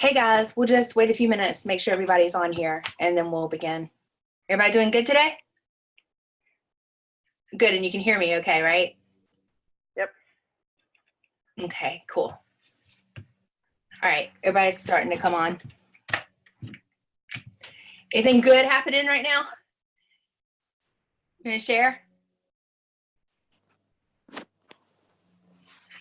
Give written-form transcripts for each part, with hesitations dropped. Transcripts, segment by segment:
Hey guys, we'll just wait a few minutes, make sure everybody's on here, and then we'll begin. Everybody doing good today? Good, and you can hear me okay, right? Yep. Okay, cool. All right, everybody's starting to come on. Anything good happening right now? You gonna share?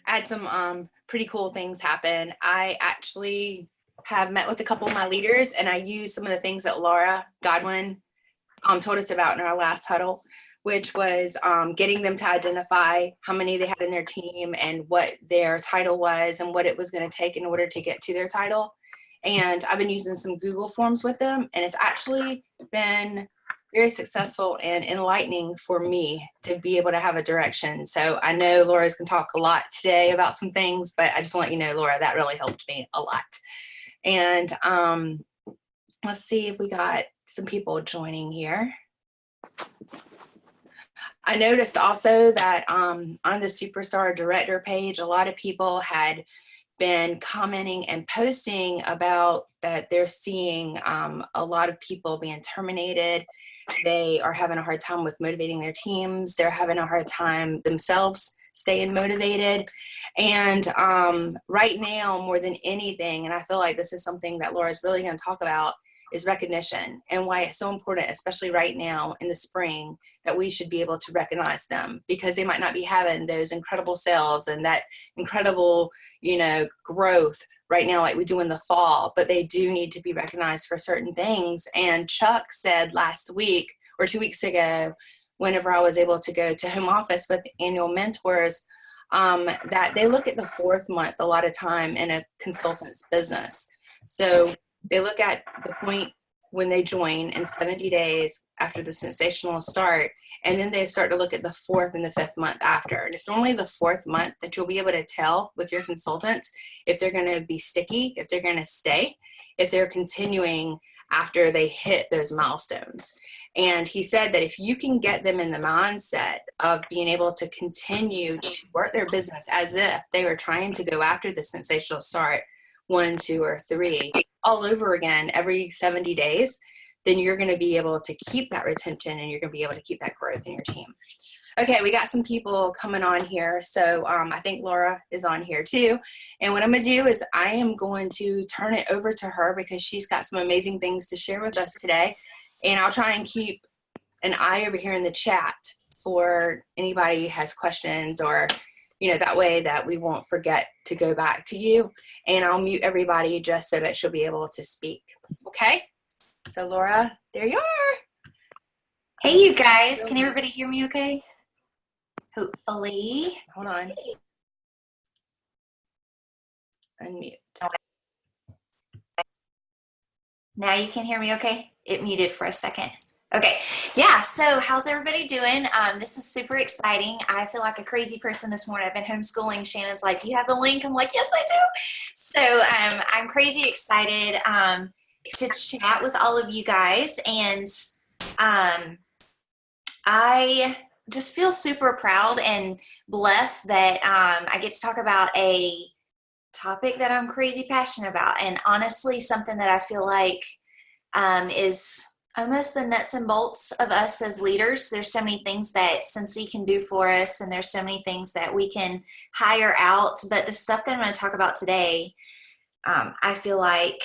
I had some pretty cool things happen. I actually have met with a couple of my leaders, and I used some of the things that Laura Godwin told us about in our last huddle, which was getting them to identify how many they had in their team and what their title was and what it was going to take in order to get to their title. And I've been using some Google Forms with them, and it's actually been very successful and enlightening for me to be able to have a direction. So I know Laura's going to talk a lot today about some things, but I just want you to know, Laura, that really helped me a lot. And let's see if we got some people joining here. I noticed also that on the Superstar Director page, a lot of people had been commenting and posting about that they're seeing a lot of people being terminated. They are having a hard time with motivating their teams. They're having a hard time themselves staying motivated. And right now, more than anything, and I feel like this is something that Laura's really going to talk about, is recognition, and why it's so important, especially right now in the spring, that we should be able to recognize them, because they might not be having those incredible sales and that incredible, growth right now like we do in the fall, but they do need to be recognized for certain things. And Chuck said last week or 2 weeks ago, whenever I was able to go to home office with annual mentors, that they look at the fourth month a lot of time in a consultant's business. So they look at the point when they join in 70 days after the sensational start, and then they start to look at the fourth and the fifth month after. And it's normally the fourth month that you'll be able to tell with your consultants if they're going to be sticky, if they're going to stay, if they're continuing after they hit those milestones. And he said that if you can get them in the mindset of being able to continue to work their business as if they were trying to go after the sensational start 1, 2, or 3 all over again every 70 days, then you're going to be able to keep that retention and you're going to be able to keep that growth in your team. Okay, we got some people coming on here. So I think Laura is on here too. And what I'm going to do is I am going to turn it over to her because she's got some amazing things to share with us today. And I'll try and keep an eye over here in the chat for anybody who has questions, or that way that we won't forget to go back to you. And I'll mute everybody just so that she'll be able to speak. Okay? So Laura, there you are. Hey, you guys. Can everybody hear me okay? Hopefully. Hold on. Unmute. Now you can hear me okay? It muted for a second. Okay, yeah, so how's everybody doing? This is super exciting. I feel like a crazy person this morning. I've been homeschooling. Shannon's like, do you have the link? I'm like, yes, I do. So I'm crazy excited to chat with all of you guys. And I just feel super proud and blessed that I get to talk about a topic that I'm crazy passionate about. And honestly, something that I feel like is almost the nuts and bolts of us as leaders. There's so many things that Cincy can do for us, and there's so many things that we can hire out. But the stuff that I'm going to talk about today, I feel like,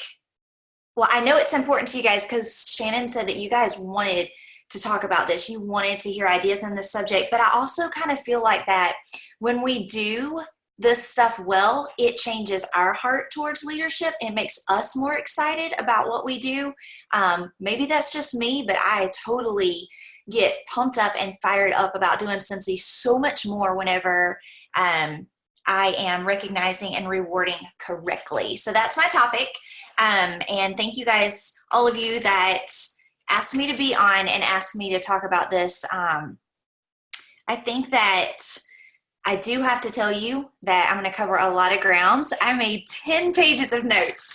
well, I know it's important to you guys because Shannon said that you guys wanted to talk about this. You wanted to hear ideas on this subject. But I also kind of feel like that when we do this stuff well, it changes our heart towards leadership and makes us more excited about what we do. Maybe that's just me, but I totally get pumped up and fired up about doing Cincy so much more whenever I am recognizing and rewarding correctly. So that's my topic. And thank you guys, all of you that asked me to be on and asked me to talk about this. I think that I do have to tell you that I'm going to cover a lot of grounds. I made 10 pages of notes.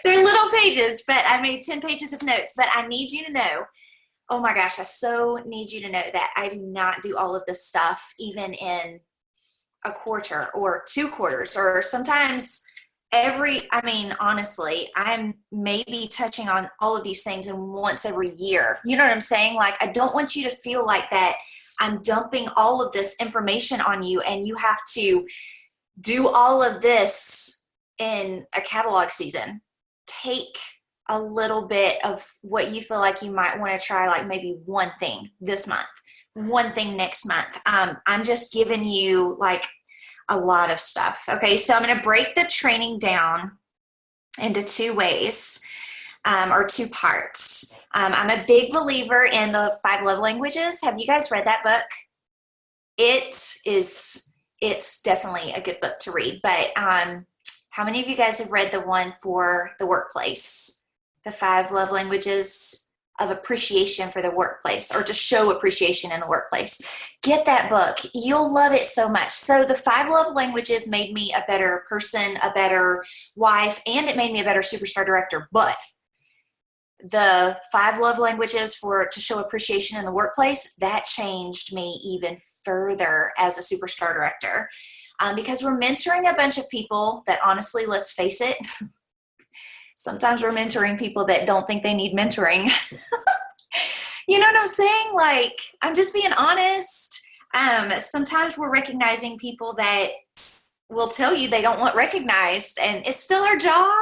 They're little pages, but I made 10 pages of notes. But I need you to know, oh my gosh, I so need you to know that I do not do all of this stuff even in a quarter or 2 quarters, or sometimes I mean, honestly, I'm maybe touching on all of these things in once every year. You know what I'm saying? Like, I don't want you to feel like that I'm dumping all of this information on you and you have to do all of this in a catalog season. Take a little bit of what you feel like you might want to try, like maybe one thing this month, one thing next month. I'm just giving you like a lot of stuff. Okay, so I'm going to break the training down into two ways, or two parts. I'm a big believer in the 5 love languages. Have you guys read that book? It's definitely a good book to read, but how many of you guys have read the one for the workplace? The 5 love languages of appreciation for the workplace, or to show appreciation in the workplace. Get that book. You'll love it so much. So the 5 love languages made me a better person, a better wife, and it made me a better superstar director. But the 5 love languages to show appreciation in the workplace, that changed me even further as a superstar director. Because we're mentoring a bunch of people that, honestly, let's face it, sometimes we're mentoring people that don't think they need mentoring. You know what I'm saying? Like, I'm just being honest. Sometimes we're recognizing people that will tell you they don't want recognized, and it's still our job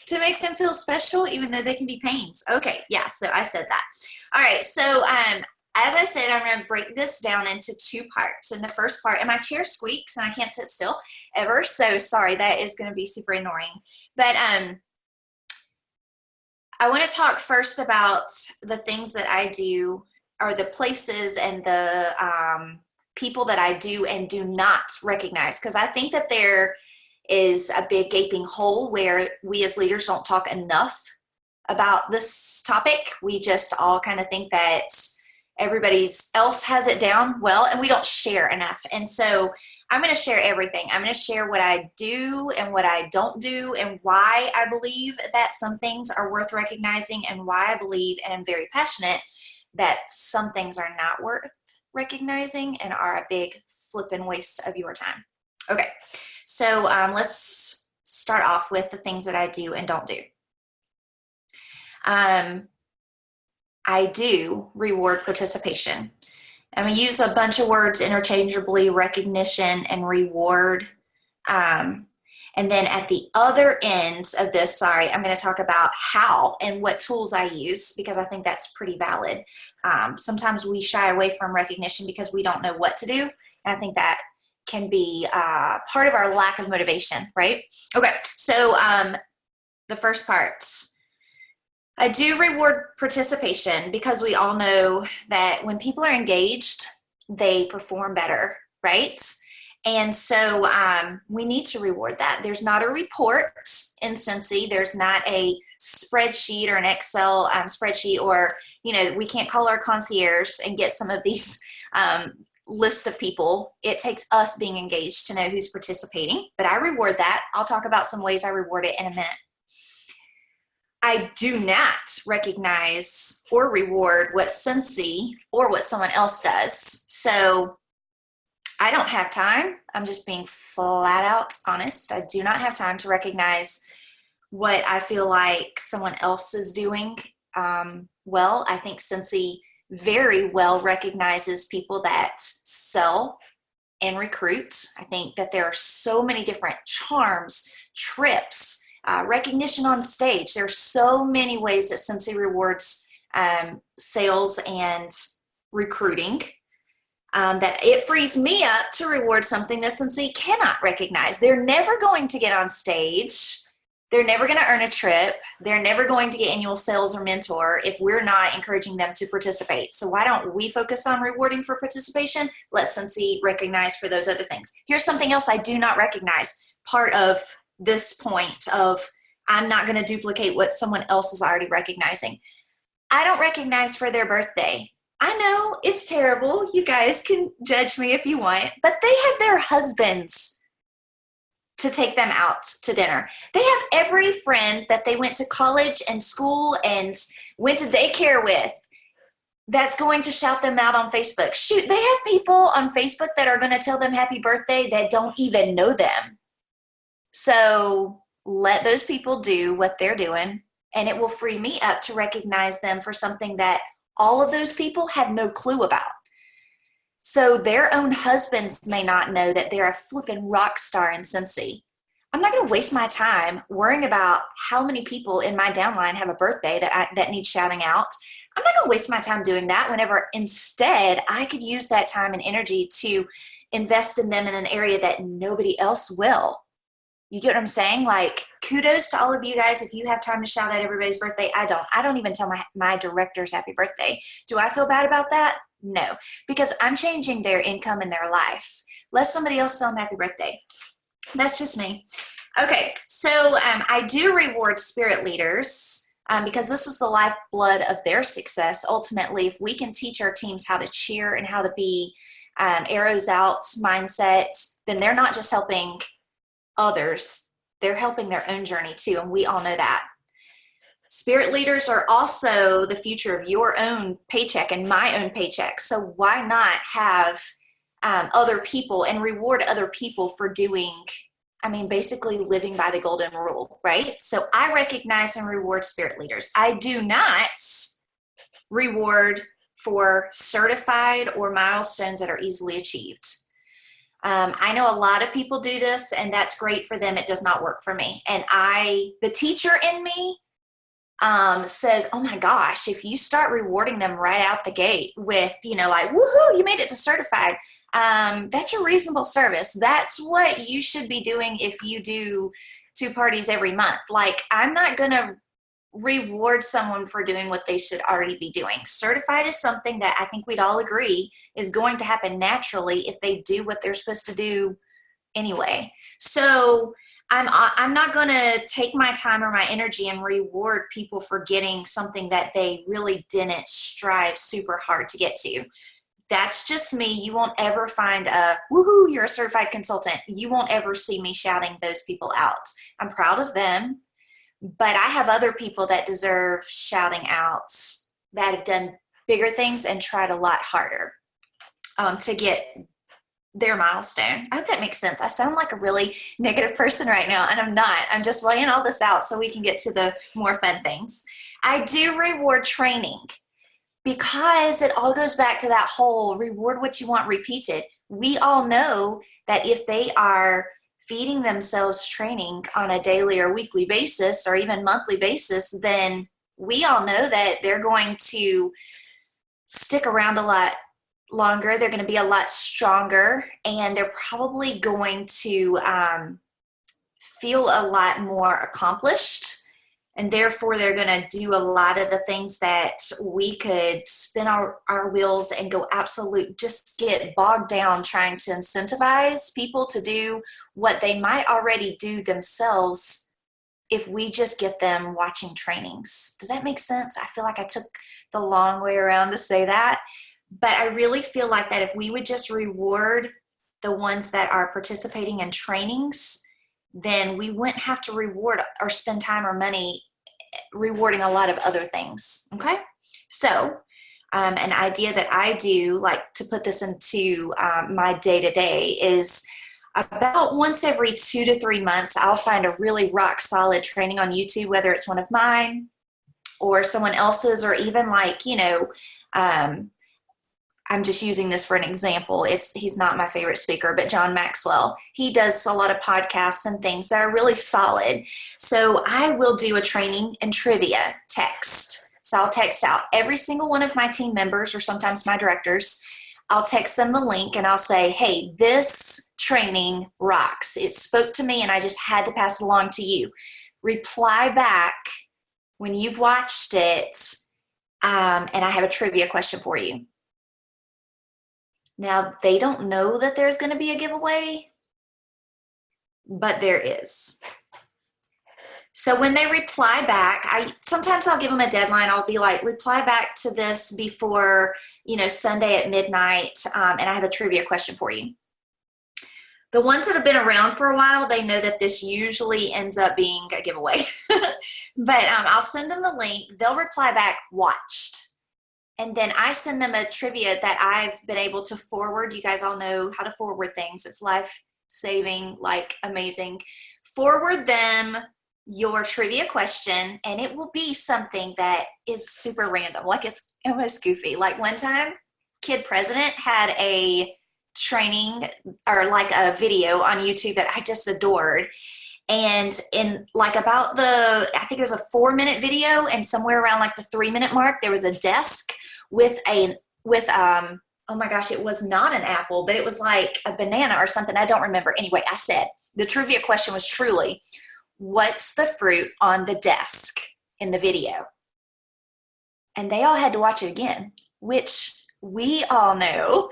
to make them feel special, even though they can be pains. Okay, yeah, so I said that. All right, so as I said, I'm going to break this down into 2 parts. And the first part, and my chair squeaks, and I can't sit still ever, so sorry, that is going to be super annoying. But I want to talk first about the things that I do, or the places and the people that I do and do not recognize, because I think that there is a big gaping hole where we as leaders don't talk enough about this topic. We just all kind of think that everybody else has it down well, and we don't share enough. And so I'm going to share everything. I'm going to share what I do and what I don't do, and why I believe that some things are worth recognizing, and why I believe, and I'm very passionate, that some things are not worth recognizing and are a big flipping waste of your time. Okay, so let's start off with the things that I do and don't do. I do reward participation. I'm going to use a bunch of words interchangeably: recognition and reward. And then at the other ends of this, I'm going to talk about how and what tools I use, because I think that's pretty valid. Sometimes we shy away from recognition because we don't know what to do. And I think that can be part of our lack of motivation, right? Okay, so the first part. I do reward participation because we all know that when people are engaged, they perform better, right? And so we need to reward that. There's not a report in Cincy. There's not a spreadsheet or an Excel spreadsheet, or, we can't call our concierge and get some of these list of people. It takes us being engaged to know who's participating, but I reward that. I'll talk about some ways I reward it in a minute. I do not recognize or reward what Cincy or what someone else does. So I don't have time. I'm just being flat out honest. I do not have time to recognize what I feel like someone else is doing well. I think Cincy very well recognizes people that sell and recruit. I think that there are so many different charms, trips, recognition on stage. There are so many ways that Cincy rewards sales and recruiting, that it frees me up to reward something that Cincy cannot recognize. They're never going to get on stage. They're never going to earn a trip. They're never going to get annual sales or mentor if we're not encouraging them to participate. So why don't we focus on rewarding for participation? Let Cincy recognize for those other things. Here's something else I do not recognize. Part of this point of I'm not going to duplicate what someone else is already recognizing. I don't recognize for their birthday. I know it's terrible. You guys can judge me if you want, but they have their husbands to take them out to dinner. They have every friend that they went to college and school and went to daycare with that's going to shout them out on Facebook. Shoot, they have people on Facebook that are going to tell them happy birthday that don't even know them. So let those people do what they're doing, and it will free me up to recognize them for something that all of those people have no clue about. So their own husbands may not know that they're a flippin' rock star in Cincy. I'm not going to waste my time worrying about how many people in my downline have a birthday that needs shouting out. I'm not going to waste my time doing that whenever instead I could use that time and energy to invest in them in an area that nobody else will. You get what I'm saying? Like, kudos to all of you guys if you have time to shout out everybody's birthday. I don't even tell my directors happy birthday. Do I feel bad about that? No, because I'm changing their income and their life. Let somebody else tell them happy birthday. That's just me. Okay, so I do reward spirit leaders because this is the lifeblood of their success. Ultimately, if we can teach our teams how to cheer and how to be arrows out mindset, then they're not just helping others, they're helping their own journey too, and we all know that. Spirit leaders are also the future of your own paycheck and my own paycheck. So why not have other people and reward other people for doing, basically living by the golden rule, right? So I recognize and reward spirit leaders. I do not reward for certified or milestones that are easily achieved. I know a lot of people do this, and that's great for them. It does not work for me. And the teacher in me says, oh my gosh, if you start rewarding them right out the gate with, like, woohoo, you made it to certified. That's your reasonable service. That's what you should be doing if you do 2 parties every month. Like, I'm not going to reward someone for doing what they should already be doing. Certified is something that I think we'd all agree is going to happen naturally if they do what they're supposed to do anyway. So I'm not going to take my time or my energy and reward people for getting something that they really didn't strive super hard to get to. That's just me. You won't ever find a, woohoo, you're a certified consultant. You won't ever see me shouting those people out. I'm proud of them, but I have other people that deserve shouting out that have done bigger things and tried a lot harder to get their milestone. I hope that makes sense. I sound like a really negative person right now, and I'm not. I'm just laying all this out so we can get to the more fun things. I do reward training because it all goes back to that whole reward what you want repeated. We all know that if they are feeding themselves training on a daily or weekly basis or even monthly basis, then we all know that they're going to stick around a lot longer. They're going to be a lot stronger, and they're probably going to feel a lot more accomplished. And therefore, they're going to do a lot of the things that we could spin our wheels and go just get bogged down trying to incentivize people to do what they might already do themselves if we just get them watching trainings. Does that make sense? I feel like I took the long way around to say that. But I really feel like that if we would just reward the ones that are participating in trainings, then we wouldn't have to reward or spend time or money rewarding a lot of other things. Okay. So an idea that I do, like to put this into my day-to-day, is about once every 2 to 3 months, I'll find a really rock solid training on YouTube, whether it's one of mine or someone else's, or even like, I'm just using this for an example. He's not my favorite speaker, but John Maxwell. He does a lot of podcasts and things that are really solid. So I will do a training and trivia text. So I'll text out every single one of my team members, or sometimes my directors. I'll text them the link and I'll say, hey, this training rocks. It spoke to me and I just had to pass it along to you. Reply back when you've watched it, and I have a trivia question for you. Now, they don't know that there's going to be a giveaway, but there is. So when they reply back, sometimes I'll give them a deadline. I'll be like, reply back to this before, Sunday at midnight, and I have a trivia question for you. The ones that have been around for a while, they know that this usually ends up being a giveaway. But I'll send them the link. They'll reply back, watched. And then I send them a trivia that I've been able to forward. You guys all know how to forward things. It's life-saving, like amazing. Forward them your trivia question, and it will be something that is super random. Like it's almost goofy. Like one time, Kid President had a training or like a video on YouTube that I just adored. And in like about I think it was a 4-minute video, and somewhere around like the 3-minute mark, there was a desk with oh my gosh, it was not an apple, but it was like a banana or something. I don't remember. Anyway, I said the trivia question was truly, what's the fruit on the desk in the video? And they all had to watch it again, which we all know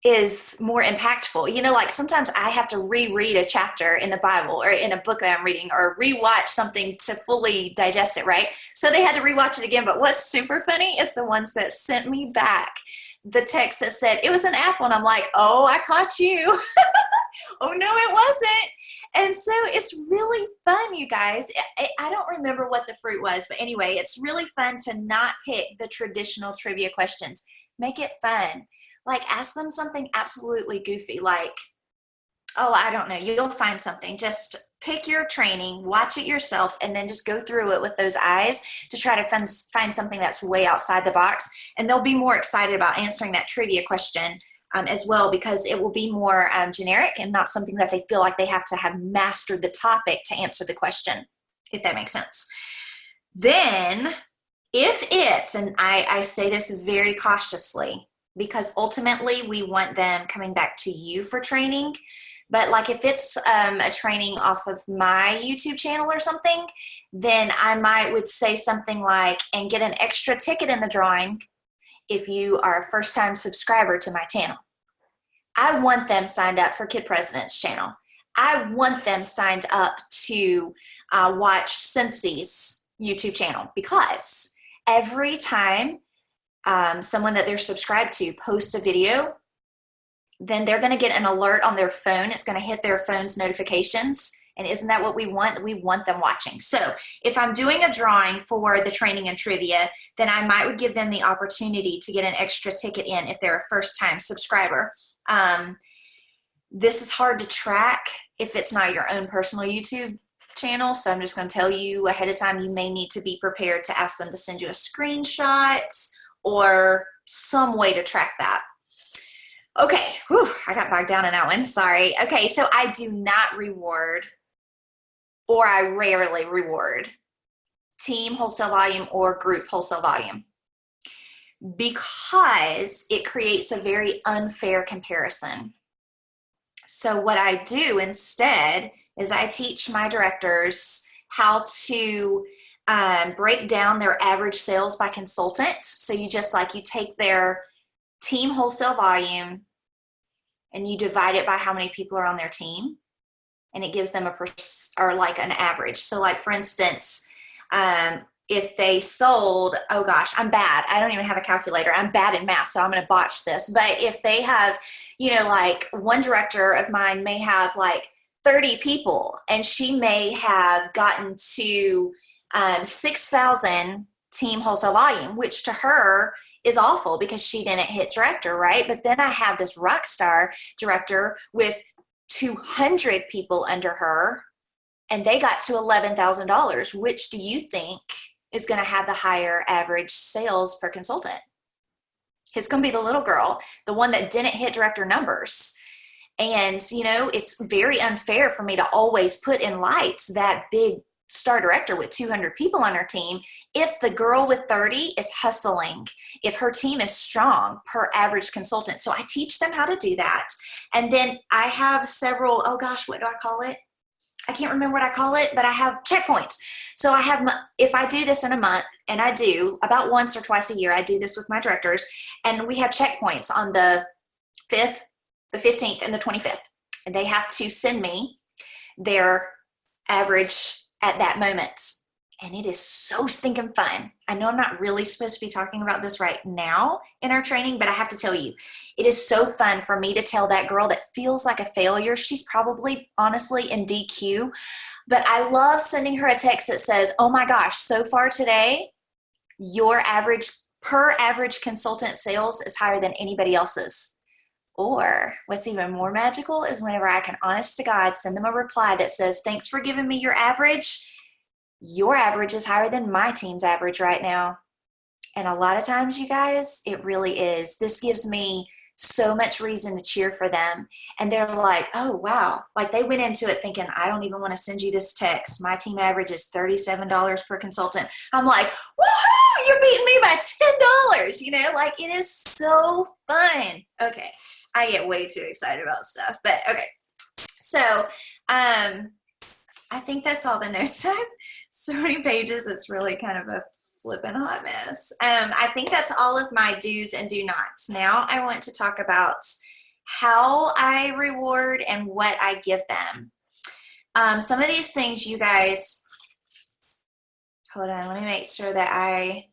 is more impactful. You know, like sometimes I have to reread a chapter in the Bible or in a book that I'm reading, or rewatch something to fully digest it, right? So they had to rewatch it again. But what's super funny is the ones that sent me back the text that said it was an apple, and I'm like, oh, I caught you. Oh no, it wasn't. And so it's really fun, you guys. I don't remember what the fruit was, but anyway, it's really fun to not pick the traditional trivia questions. Make it fun. Like ask them something absolutely goofy, like, oh, I don't know, you'll find something. Just pick your training, watch it yourself, and then just go through it with those eyes to try to find something that's way outside the box. And they'll be more excited about answering that trivia question as well, because it will be more generic and not something that they feel like they have to have mastered the topic to answer the question, if that makes sense. Then if it's, and I say this very cautiously, because ultimately we want them coming back to you for training. But like if it's a training off of my YouTube channel or something, then I would say something like, and get an extra ticket in the drawing if you are a first-time subscriber to my channel. I want them signed up for Kid President's channel. I want them signed up to watch Cincy's YouTube channel, because every time someone that they're subscribed to posts a video, then they're going to get an alert on their phone. It's going to hit their phone's notifications. And isn't that what we want? We want them watching. So if I'm doing a drawing for the training and trivia, then I would give them the opportunity to get an extra ticket in if they're a first-time subscriber. This is hard to track if it's not your own personal YouTube channel. So I'm just going to tell you ahead of time, you may need to be prepared to ask them to send you a screenshot or some way to track that. Okay, whew, I got bogged down in that one, sorry. Okay, so I do not reward, or I rarely reward, team wholesale volume or group wholesale volume, because it creates a very unfair comparison. So what I do instead is I teach my directors how to break down their average sales by consultant. So you take their team wholesale volume and you divide it by how many people are on their team, and it gives them an average. So like for instance, if they sold, oh gosh, I'm bad. I don't even have a calculator. I'm bad in math, so I'm going to botch this. But if they have, like one director of mine may have like 30 people, and she may have gotten to 6,000 team wholesale volume, which to her is awful because she didn't hit director, right? But then I have this rock star director with 200 people under her, and they got to $11,000. Which do you think is going to have the higher average sales per consultant? It's going to be the little girl, the one that didn't hit director numbers. And, it's very unfair for me to always put in lights that big star director with 200 people on her team if the girl with 30 is hustling, if her team is strong per average consultant. So I teach them how to do that. And then I have several, oh gosh, what do I call it? I can't remember what I call it, but I have checkpoints. So if I do this in a month, and I do about once or twice a year, I do this with my directors, and we have checkpoints on the 5th, the 15th, and the 25th. And they have to send me their average at that moment. And it is so stinking fun. I know I'm not really supposed to be talking about this right now in our training, but I have to tell you, it is so fun for me to tell that girl that feels like a failure. She's probably honestly in DQ, but I love sending her a text that says, oh my gosh, so far today, your per average consultant sales is higher than anybody else's. Or what's even more magical is whenever I can, honest to God, send them a reply that says, thanks for giving me your average. your average is higher than my team's average right now. And a lot of times, you guys, it really is. This gives me so much reason to cheer for them. And they're like, oh, wow. Like they went into it thinking, I don't even want to send you this text. My team average is $37 per consultant. I'm like, woohoo, you're beating me by $10. You know, like it is so fun. Okay. I get way too excited about stuff, but okay. So, I think that's all the notes. I have so many pages. It's really kind of a flipping hot mess. I think that's all of my do's and do nots. Now I want to talk about how I reward and what I give them. Some of these things, you guys, hold on, let me make sure that I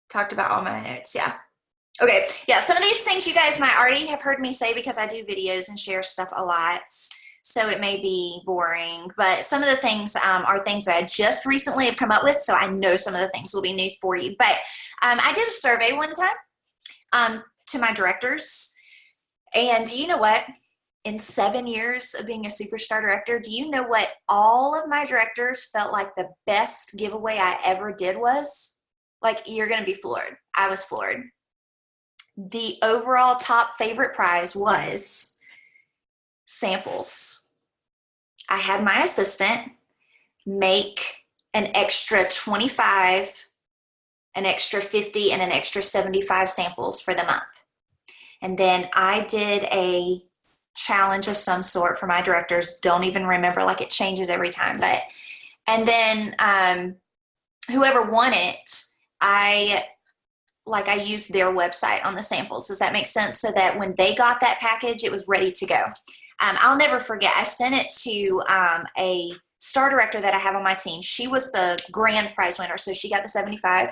talked about all my notes. Yeah. Okay. Yeah. Some of these things you guys might already have heard me say because I do videos and share stuff a lot. So it may be boring, but some of the things are things that I just recently have come up with. So I know some of the things will be new for you. But I did a survey one time to my directors. And do you know what? In 7 years of being a superstar director, do you know what all of my directors felt like the best giveaway I ever did was? Like, you're going to be floored. I was floored. The overall top favorite prize was samples. I had my assistant make an extra 25, an extra 50, and an extra 75 samples for the month. And then I did a challenge of some sort for my directors. Don't even remember, like it changes every time. And then whoever won it, I used their website on the samples. Does that make sense? So that when they got that package, it was ready to go. I'll never forget, I sent it to a star director that I have on my team. She was the grand prize winner, so she got the 75.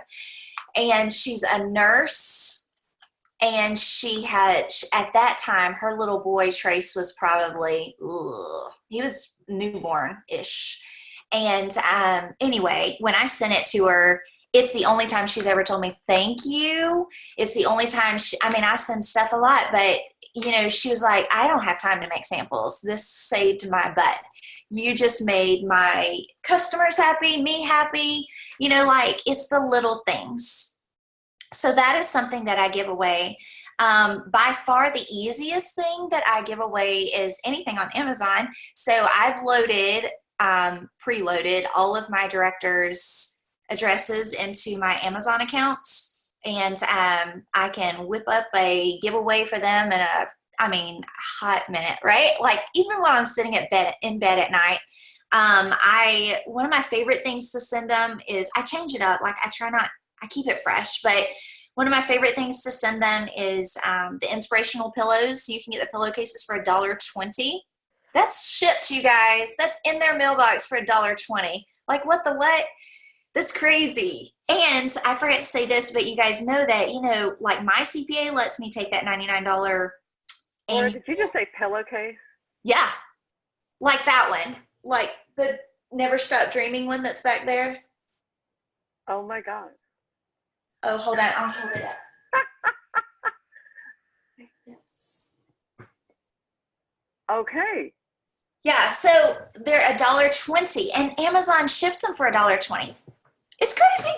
And she's a nurse, and she had, at that time, her little boy, Trace, was probably, he was newborn-ish. And anyway, when I sent it to her, it's the only time she's ever told me thank you. It's the only time I send stuff a lot, but you know, she was like, I don't have time to make samples. This saved my butt. You just made my customers happy, me happy. You know, like it's the little things. So that is something that I give away. By far the easiest thing that I give away is anything on Amazon. So I've preloaded all of my directors' addresses into my Amazon accounts. And I can whip up a giveaway for them in a hot minute, right? Like even while I'm sitting in bed at night, one of my favorite things to send them is, I change it up. Like I keep it fresh, but one of my favorite things to send them is the inspirational pillows. You can get the pillowcases for $1.20. That's shipped, you guys. That's in their mailbox for $1.20. Like what the what? That's crazy. And I forgot to say this, but you guys know that, you know, like my CPA lets me take that $99. Laura, did you just say pillowcase? Yeah. Like that one. Like the Never Stop Dreaming one that's back there. Oh my God. Oh, hold on. I'll hold it up. Like this. Okay. Yeah, so they're $1.20 and Amazon ships them for $1.20. It's crazy.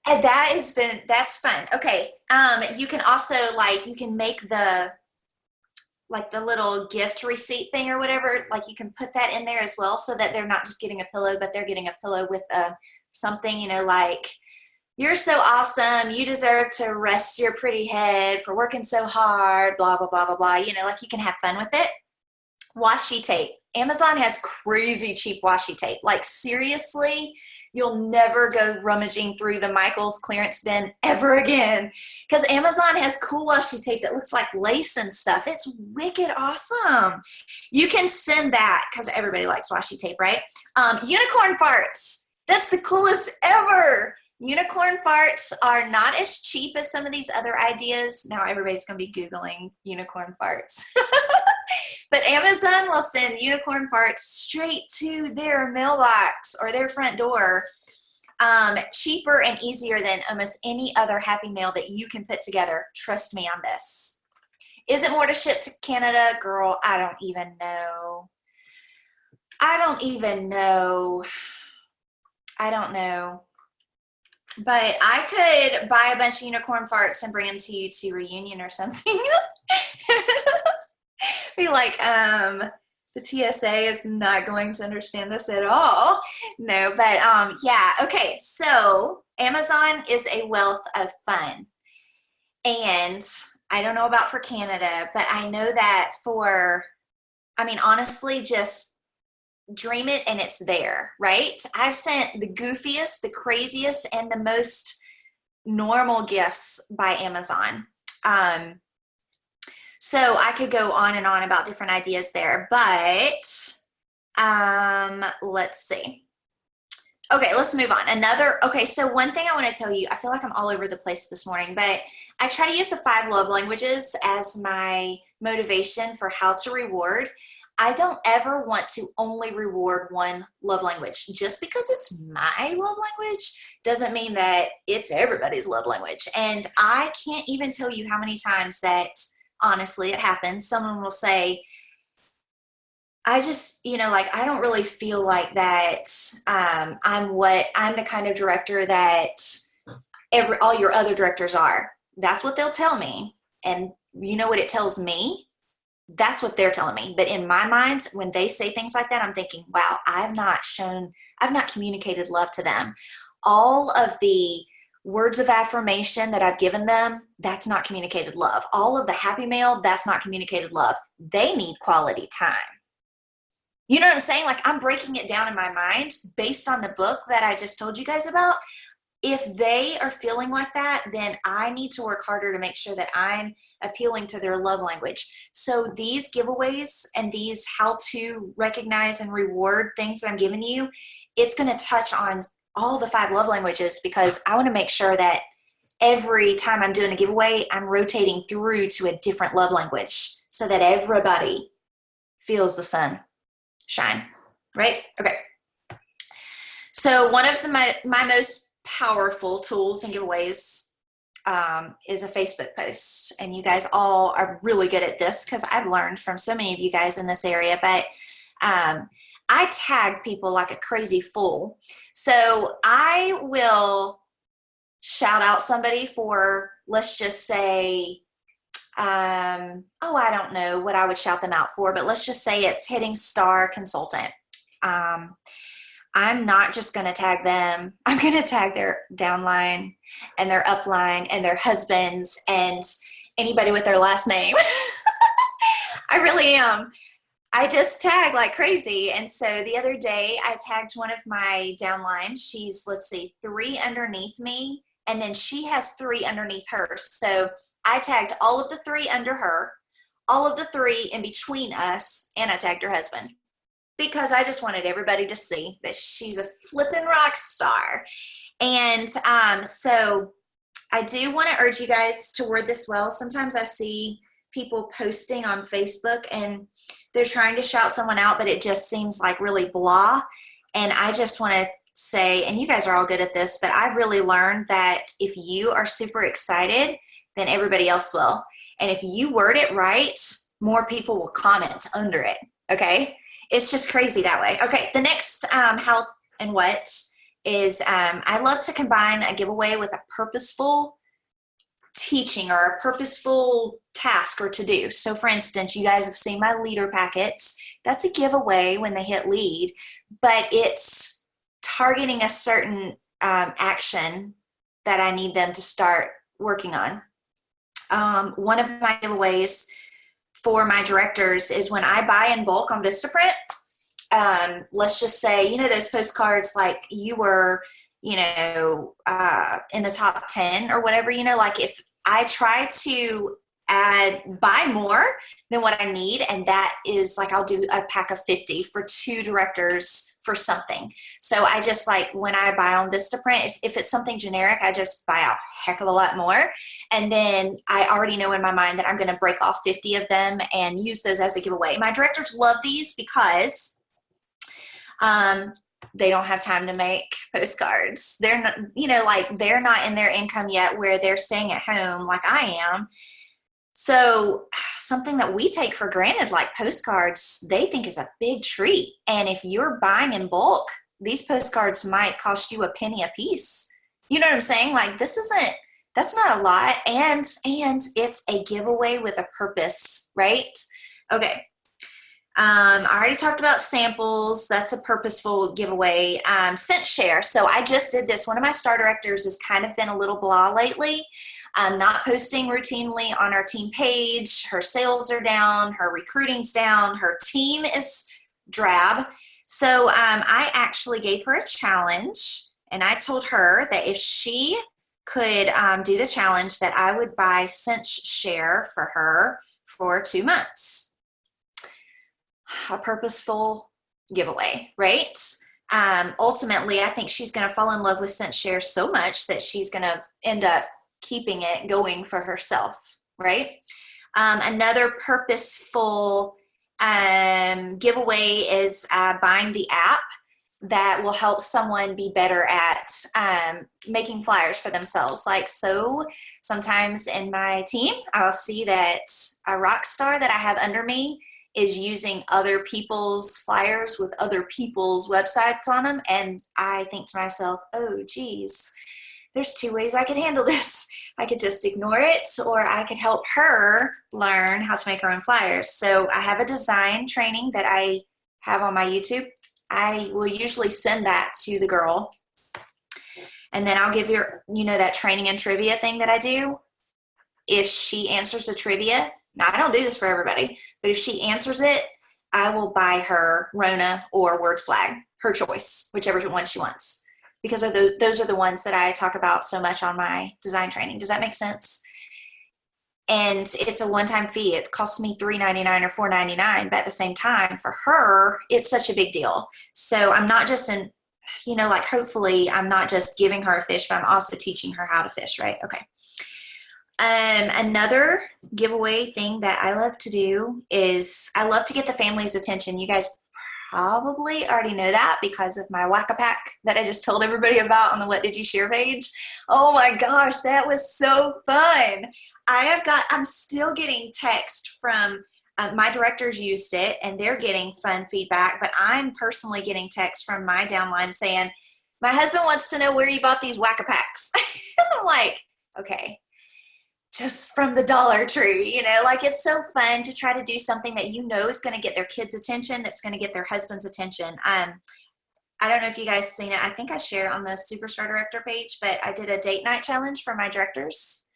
And that's fun. Okay. You can also you can make the little gift receipt thing or whatever, like you can put that in there as well so that they're not just getting a pillow, but they're getting a pillow with something, you know, like, you're so awesome, you deserve to rest your pretty head for working so hard, blah, blah, blah, blah, blah. You know, like you can have fun with it. Washi tape. Amazon has crazy cheap washi tape. Like seriously, you'll never go rummaging through the Michaels clearance bin ever again because Amazon has cool washi tape that looks like lace and stuff. It's wicked awesome. You can send that because everybody likes washi tape, right? Unicorn farts. That's the coolest ever. Unicorn farts are not as cheap as some of these other ideas. Now everybody's going to be Googling unicorn farts. But Amazon will send unicorn farts straight to their mailbox or their front door. Cheaper and easier than almost any other Happy Mail that you can put together. Trust me on this. Is it more to ship to Canada? Girl, I don't even know. I don't know. But I could buy a bunch of unicorn farts and bring them to you to reunion or something. Be like, the TSA is not going to understand this at all. No, but yeah. Okay, so Amazon is a wealth of fun. And I don't know about for Canada, but I know that honestly, just dream it and it's there, right? I've sent the goofiest, the craziest, and the most normal gifts by Amazon. So I could go on and on about different ideas there, but let's see. Okay, let's move on. So one thing I want to tell you, I feel like I'm all over the place this morning, but I try to use the 5 love languages as my motivation for how to reward. I don't ever want to only reward one love language. Just because it's my love language doesn't mean that it's everybody's love language. And I can't even tell you how many times that, honestly, it happens. Someone will say, I just, I don't really feel like that I'm the kind of director that all your other directors are. That's what they'll tell me. And you know what it tells me? That's what they're telling me. But in my mind, when they say things like that, I'm thinking, wow, I've not communicated love to them. All of the words of affirmation that I've given them, that's not communicated love. All of the happy mail, that's not communicated love. They need quality time. You know what I'm saying? Like, I'm breaking it down in my mind based on the book that I just told you guys about. If they are feeling like that, then I need to work harder to make sure that I'm appealing to their love language. So these giveaways and these how to recognize and reward things that I'm giving you, it's going to touch on all the 5 love languages, because I want to make sure that every time I'm doing a giveaway, I'm rotating through to a different love language so that everybody feels the sun shine, right? Okay. So one of my most powerful tools and giveaways is a Facebook post. And you guys all are really good at this because I've learned from so many of you guys in this area, but I tag people like a crazy fool. So I will shout out somebody for, let's just say, I don't know what I would shout them out for, but let's just say it's Hitting Star Consultant. I'm not just going to tag them. I'm going to tag their downline and their upline and their husbands and anybody with their last name. I really am. I just tag like crazy. And so the other day I tagged one of my downlines. She's, 3 underneath me, and then she has 3 underneath her. So I tagged all of the 3 under her, all of the 3 in between us, and I tagged her husband, because I just wanted everybody to see that she's a flippin' rock star. And so I do want to urge you guys to word this well. Sometimes I see people posting on Facebook and they're trying to shout someone out, but it just seems like really blah. And I just want to say, and you guys are all good at this, but I've really learned that if you are super excited, then everybody else will. And if you word it right, more people will comment under it, okay? It's just crazy that way. Okay, the next how and what is I love to combine a giveaway with a purposeful teaching or a purposeful task or to do. So for instance, you guys have seen my leader packets. That's a giveaway when they hit lead, but it's targeting a certain action that I need them to start working on. One of my giveaways for my directors is when I buy in bulk on Vistaprint. Let's just say, those postcards, like you were, in the top 10 or whatever, like if I try to buy more than what I need, and that is like, I'll do a pack of 50 for 2 directors for something. So I just when I buy on Vistaprint, if it's something generic, I just buy a heck of a lot more. And then I already know in my mind that I'm going to break off 50 of them and use those as a giveaway. My directors love these because they don't have time to make postcards. They're not, they're not in their income yet where they're staying at home like I am. So something that we take for granted, like postcards, they think is a big treat. And if you're buying in bulk, these postcards might cost you a penny a piece. You know what I'm saying? Like, that's not a lot. And it's a giveaway with a purpose, right? Okay. I already talked about samples. That's a purposeful giveaway. Scent share. So I just did this. One of my star directors has kind of been a little blah lately. Not posting routinely on our team page. Her sales are down. Her recruiting's down. Her team is drab. So I actually gave her a challenge, and I told her that if she could do the challenge, that I would buy Scent share for her for 2 months. A purposeful giveaway, right? Ultimately, I think she's going to fall in love with Scent share so much that she's going to end up keeping it going for herself, right? Another purposeful giveaway is buying the app that will help someone be better at making flyers for themselves. Like, so sometimes in my team, I'll see that a rock star that I have under me is using other people's flyers with other people's websites on them. And I think to myself, oh, geez, there's 2 ways I could handle this. I could just ignore it, or I could help her learn how to make her own flyers. So I have a design training that I have on my YouTube. I will usually send that to the girl. And then I'll give her, that training and trivia thing that I do. If she answers the trivia, now I don't do this for everybody, but if she answers it, I will buy her Rona or Word Swag, her choice, whichever one she wants. Because of those are the ones that I talk about so much on my design training. Does that make sense? And it's a one-time fee. It costs me $3.99 or $4.99, but at the same time, for her, it's such a big deal. So I'm not just hopefully I'm not just giving her a fish, but I'm also teaching her how to fish, right? Okay. Another giveaway thing that I love to do is I love to get the family's attention. You guys probably already know that because of my Whack-A-Pack that I just told everybody about on the What Did You Share page. Oh my gosh, that was so fun. I'm still getting text from my directors used it and they're getting fun feedback, but I'm personally getting text from my downline saying, my husband wants to know where you bought these Whack-A-Packs. I'm like, okay. Just from the Dollar Tree, it's so fun to try to do something that is going to get their kids' attention, that's going to get their husband's attention. I don't know if you guys seen it. I think I shared it on the Superstar Director page, but I did a date night challenge for my directors.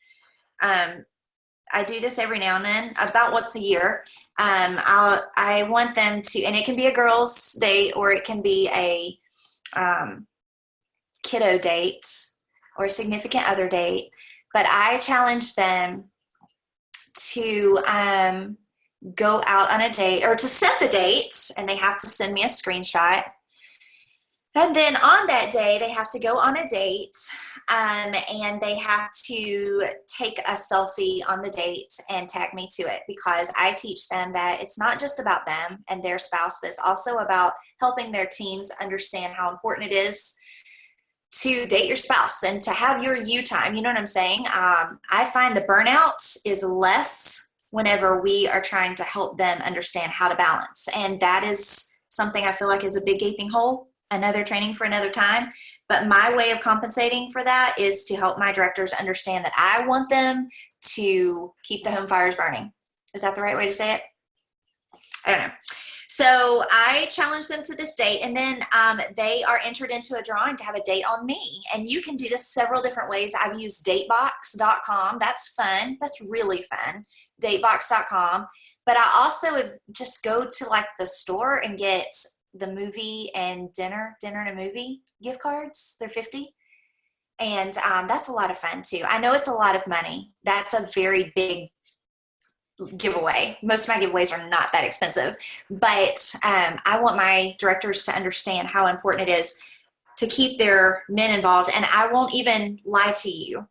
I do this every now and then, about once a year. I want them to, and it can be a girls' date or it can be a kiddo date or a significant other date. But I challenge them to go out on a date or to set the date, and they have to send me a screenshot. And then on that day, they have to go on a date and they have to take a selfie on the date and tag me to it, because I teach them that it's not just about them and their spouse, but it's also about helping their teams understand how important it is to date your spouse and to have your you time. You know what I'm saying? I find the burnout is less whenever we are trying to help them understand how to balance. And that is something I feel like is a big gaping hole. Another training for another time. But my way of compensating for that is to help my directors understand that I want them to keep the home fires burning. Is that the right way to say it? I don't know. So I challenge them to this date, and then they are entered into a drawing to have a date on me. And you can do this several different ways. I've used datebox.com. That's fun. That's really fun. Datebox.com. But I also would just go to like the store and get the movie and dinner and a movie gift cards. They're $50. And that's a lot of fun too. I know it's a lot of money. That's a very big giveaway. Most of my giveaways are not that expensive, but I want my directors to understand how important it is to keep their men involved. And I won't even lie to you.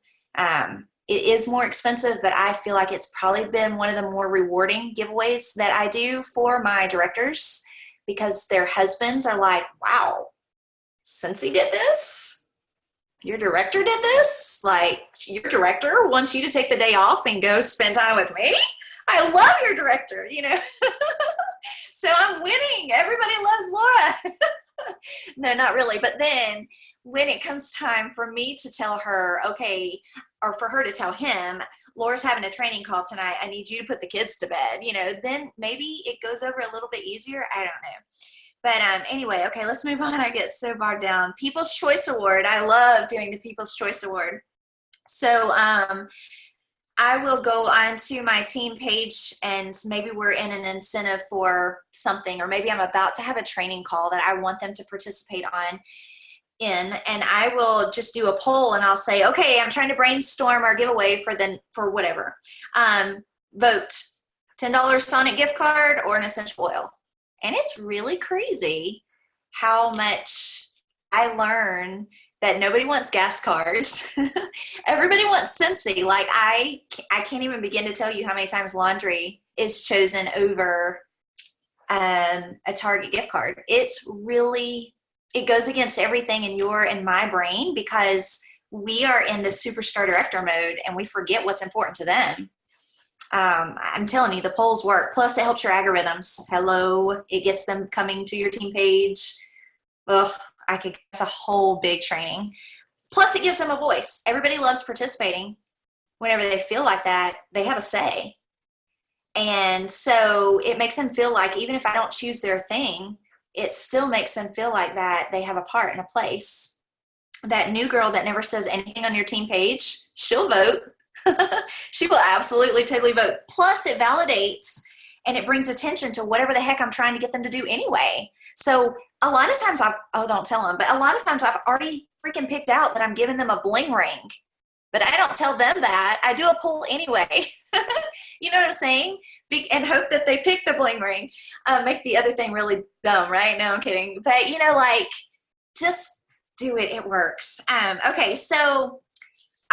It is more expensive, but I feel like it's probably been one of the more rewarding giveaways that I do for my directors, because their husbands are like, wow, Cincy did this? Your director did this? Like, your director wants you to take the day off and go spend time with me? I love your director, So I'm winning. Everybody loves Laura. No, not really. But then when it comes time for me to tell her, okay, or for her to tell him, Laura's having a training call tonight, I need you to put the kids to bed, then maybe it goes over a little bit easier. I don't know. But anyway, okay, let's move on. I get so bogged down. People's Choice Award. I love doing the People's Choice Award. So I will go onto my team page, and maybe we're in an incentive for something, or maybe I'm about to have a training call that I want them to participate in, and I will just do a poll, and I'll say, okay, I'm trying to brainstorm our giveaway for whatever. Vote $10 Sonic gift card or an essential oil. And it's really crazy how much I learn that nobody wants gas cards. Everybody wants Scentsy. Like I can't even begin to tell you how many times laundry is chosen over a Target gift card. It goes against everything in your and my brain, because we are in the superstar director mode and we forget what's important to them. I'm telling you, the polls work. Plus, it helps your algorithms. Hello, it gets them coming to your team page. Ugh, it's a whole big training. Plus, it gives them a voice. Everybody loves participating. Whenever they feel like that, they have a say. And so it makes them feel like, even if I don't choose their thing, it still makes them feel like that they have a part and a place. That new girl that never says anything on your team page, she'll vote. She will absolutely totally vote. Plus, it validates and it brings attention to whatever the heck I'm trying to get them to do anyway. So a lot of times don't tell them, but a lot of times I've already freaking picked out that I'm giving them a bling ring, but I don't tell them that. I do a poll anyway. You know what I'm saying? And hope that they pick the bling ring. Make the other thing really dumb, right? No, I'm kidding. But just do it. It works. Okay. So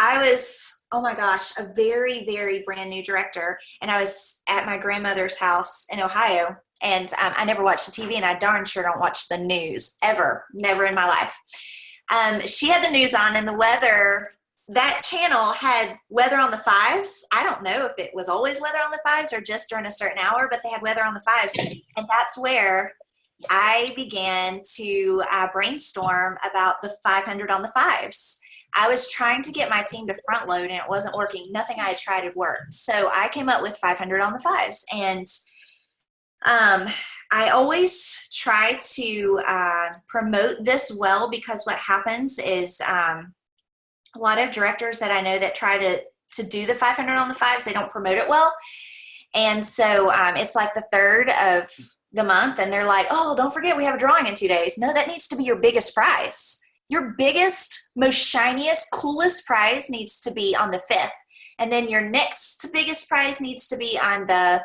I was, oh my gosh, a very, very brand new director. And I was at my grandmother's house in Ohio. And I never watched the TV, and I darn sure don't watch the news ever. Never in my life. She had the news on, and the weather, that channel had weather on the fives. I don't know if it was always weather on the fives or just during a certain hour, but they had weather on the fives. And that's where I began to brainstorm about the 500 on the fives. I was trying to get my team to front load, and it wasn't working. Nothing I had tried had worked. So I came up with 500 on the fives. And I always try to promote this well, because what happens is a lot of directors that I know that try to do the 500 on the fives, they don't promote it well. And so it's like the 3rd of the month, and they're like, oh, don't forget we have a drawing in 2 days. No, that needs to be your biggest prize. Your biggest, most shiniest, coolest prize needs to be on the 5th. And then your next biggest prize needs to be on the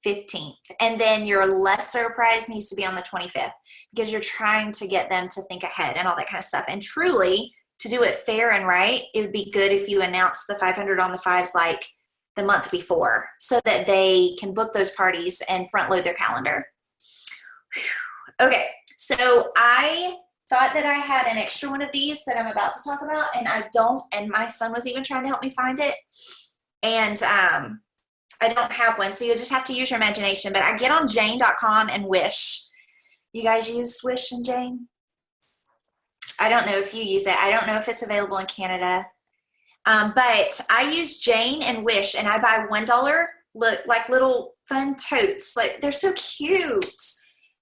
15th. And then your lesser prize needs to be on the 25th, because you're trying to get them to think ahead and all that kind of stuff. And truly, to do it fair and right, it would be good if you announce the 500 on the fives like the month before, so that they can book those parties and front load their calendar. Okay, so I thought that I had an extra one of these that I'm about to talk about, and I don't, and my son was even trying to help me find it, and I don't have one, so you'll just have to use your imagination. But I get on Jane.com and Wish. You guys use Wish and Jane? I don't know if you use it. I don't know if it's available in Canada, but I use Jane and Wish, and I buy $1 like little fun totes. Like, they're so cute,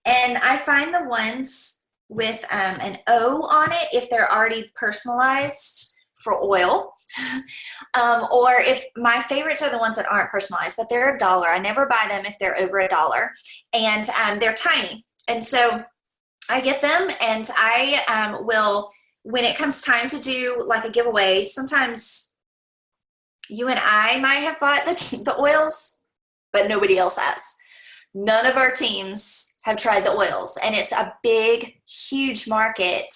and I find the ones with an O on it if they're already personalized for oil, or if my favorites are the ones that aren't personalized, but they're $1. I never buy them if they're over $1, and they're tiny. And so I get them, and I will, when it comes time to do like a giveaway, sometimes you and I might have bought the oils, but nobody else has. None of our teams have tried the oils, and it's a big, huge market.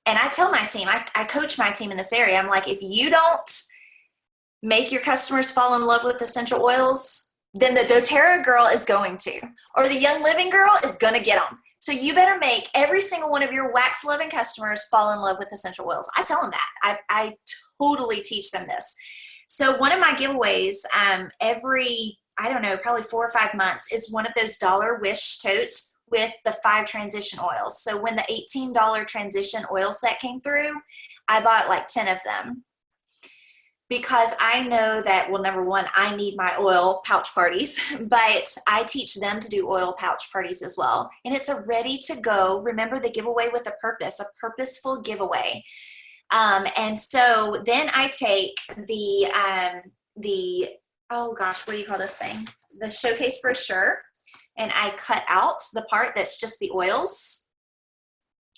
And I tell my team, I coach my team in this area. I'm like, if you don't make your customers fall in love with essential oils, then the doTERRA girl is going to, or the Young Living girl is going to get them. So you better make every single one of your wax-loving customers fall in love with essential oils. I tell them that. I totally teach them this. So one of my giveaways every, I don't know, probably 4 or 5 months is one of those Dollar Wish totes with the 5 transition oils. So when the $18 transition oil set came through, I bought like 10 of them because I know that, well, number one, I need my oil pouch parties, but I teach them to do oil pouch parties as well. And it's a ready to go, remember the giveaway with a purpose, a purposeful giveaway. And so then I take oh gosh, what do you call this thing? The showcase brochure, and I cut out the part that's just the oils,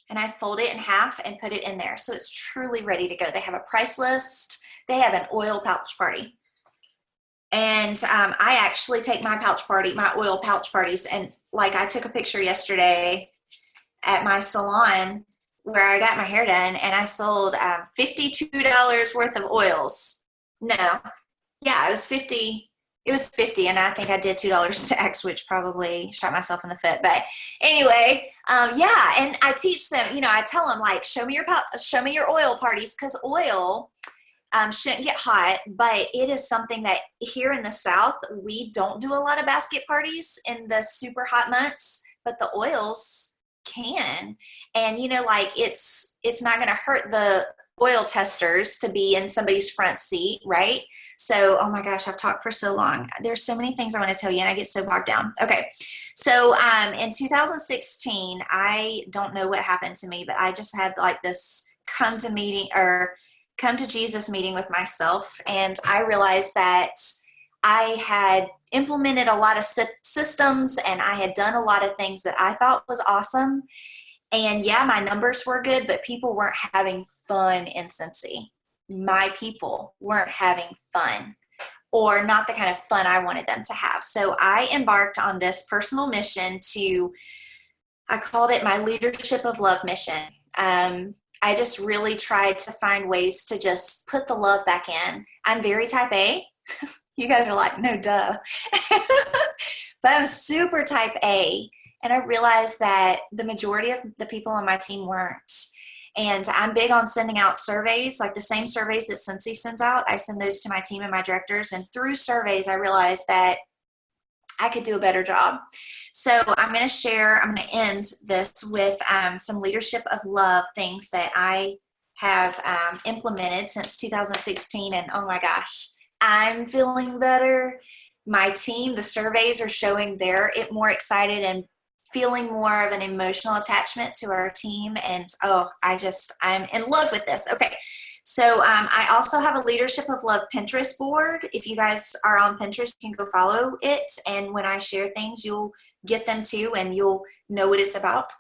and I fold it in half and put it in there. So it's truly ready to go. They have a price list. They have an oil pouch party. And I actually take my oil pouch parties, and like I took a picture yesterday at my salon where I got my hair done, and I sold $52 worth of oils. No, yeah, it was 50. It was 50, and I think I did $2 tax, which probably shot myself in the foot. But anyway, yeah, and I teach them. I tell them, like, show me your oil parties, because oil shouldn't get hot, but it is something that here in the South we don't do a lot of basket parties in the super hot months, but the oils can, and like it's not going to hurt the oil testers to be in somebody's front seat, right? So, oh my gosh, I've talked for so long. There's so many things I want to tell you, and I get so bogged down. Okay. So, in 2016, I don't know what happened to me, but I just had like this come to Jesus meeting with myself. And I realized that I had implemented a lot of systems, and I had done a lot of things that I thought was awesome. And yeah, my numbers were good, but people weren't having fun in Cincy. My people weren't having fun, or not the kind of fun I wanted them to have. So I embarked on this personal mission I called it my Leadership of Love mission. I just really tried to find ways to just put the love back in. I'm very type A. You guys are like, no, duh. But I'm super type A. And I realized that the majority of the people on my team weren't. And I'm big on sending out surveys, like the same surveys that Cincy sends out. I send those to my team and my directors. And through surveys, I realized that I could do a better job. So I'm going to end this with some Leadership of Love things that I have implemented since 2016. And oh my gosh, I'm feeling better. My team, the surveys are showing they're more excited and feeling more of an emotional attachment to our team. And I'm in love with this. Okay. So I also have a Leadership of Love Pinterest board. If you guys are on Pinterest, you can go follow it. And when I share things, you'll get them too, and you'll know what it's about.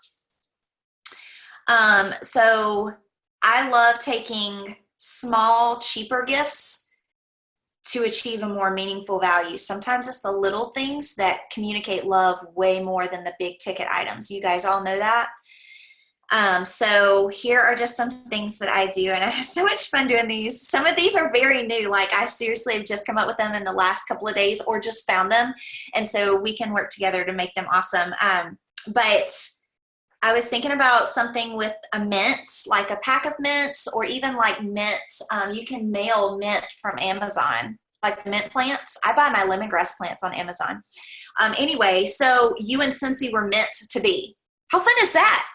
So I love taking small, cheaper gifts to achieve a more meaningful value. Sometimes it's the little things that communicate love way more than the big ticket items. You guys all know that. So here are just some things that I do, and I have so much fun doing these. Some of these are very new. Like I seriously have just come up with them in the last couple of days, or just found them. And so we can work together to make them awesome. But I was thinking about something with a mint, like a pack of mints, or even like mints. You can mail mint from Amazon, like mint plants. I buy my lemongrass plants on Amazon. Anyway, so you and Cincy were meant to be. How fun is that?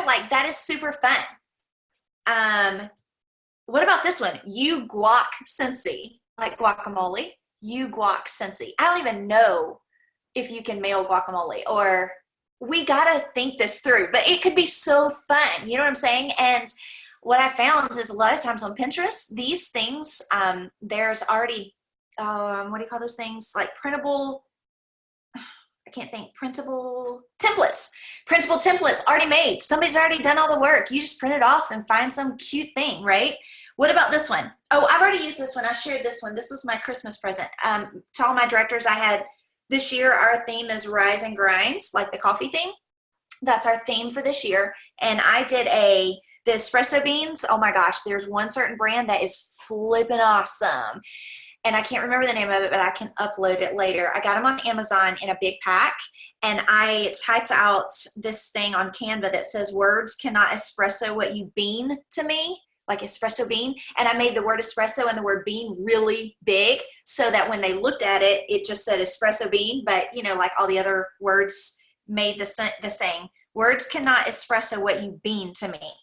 Like that is super fun. What about this one? You guac Cincy, like guacamole. You guac Cincy. I don't even know if you can mail guacamole, or we got to think this through, but it could be so fun. You know what I'm saying? And what I found is a lot of times on Pinterest, these things, there's already, what do you call those things? Like printable templates already made. Somebody's already done all the work. You just print it off and find some cute thing, right? What about this one? Oh, I've already used this one. I shared this one. This was my Christmas present. To all my directors, this year, our theme is Rise and Grind, like the coffee thing. That's our theme for this year. And I did the espresso beans. Oh my gosh, there's one certain brand that is flipping awesome. And I can't remember the name of it, but I can upload it later. I got them on Amazon in a big pack, and I typed out this thing on Canva that says, words cannot espresso what you bean to me, like espresso bean. And I made the word espresso and the word bean really big so that when they looked at it, it just said espresso bean, but like all the other words made the saying, words cannot espresso what you mean to me.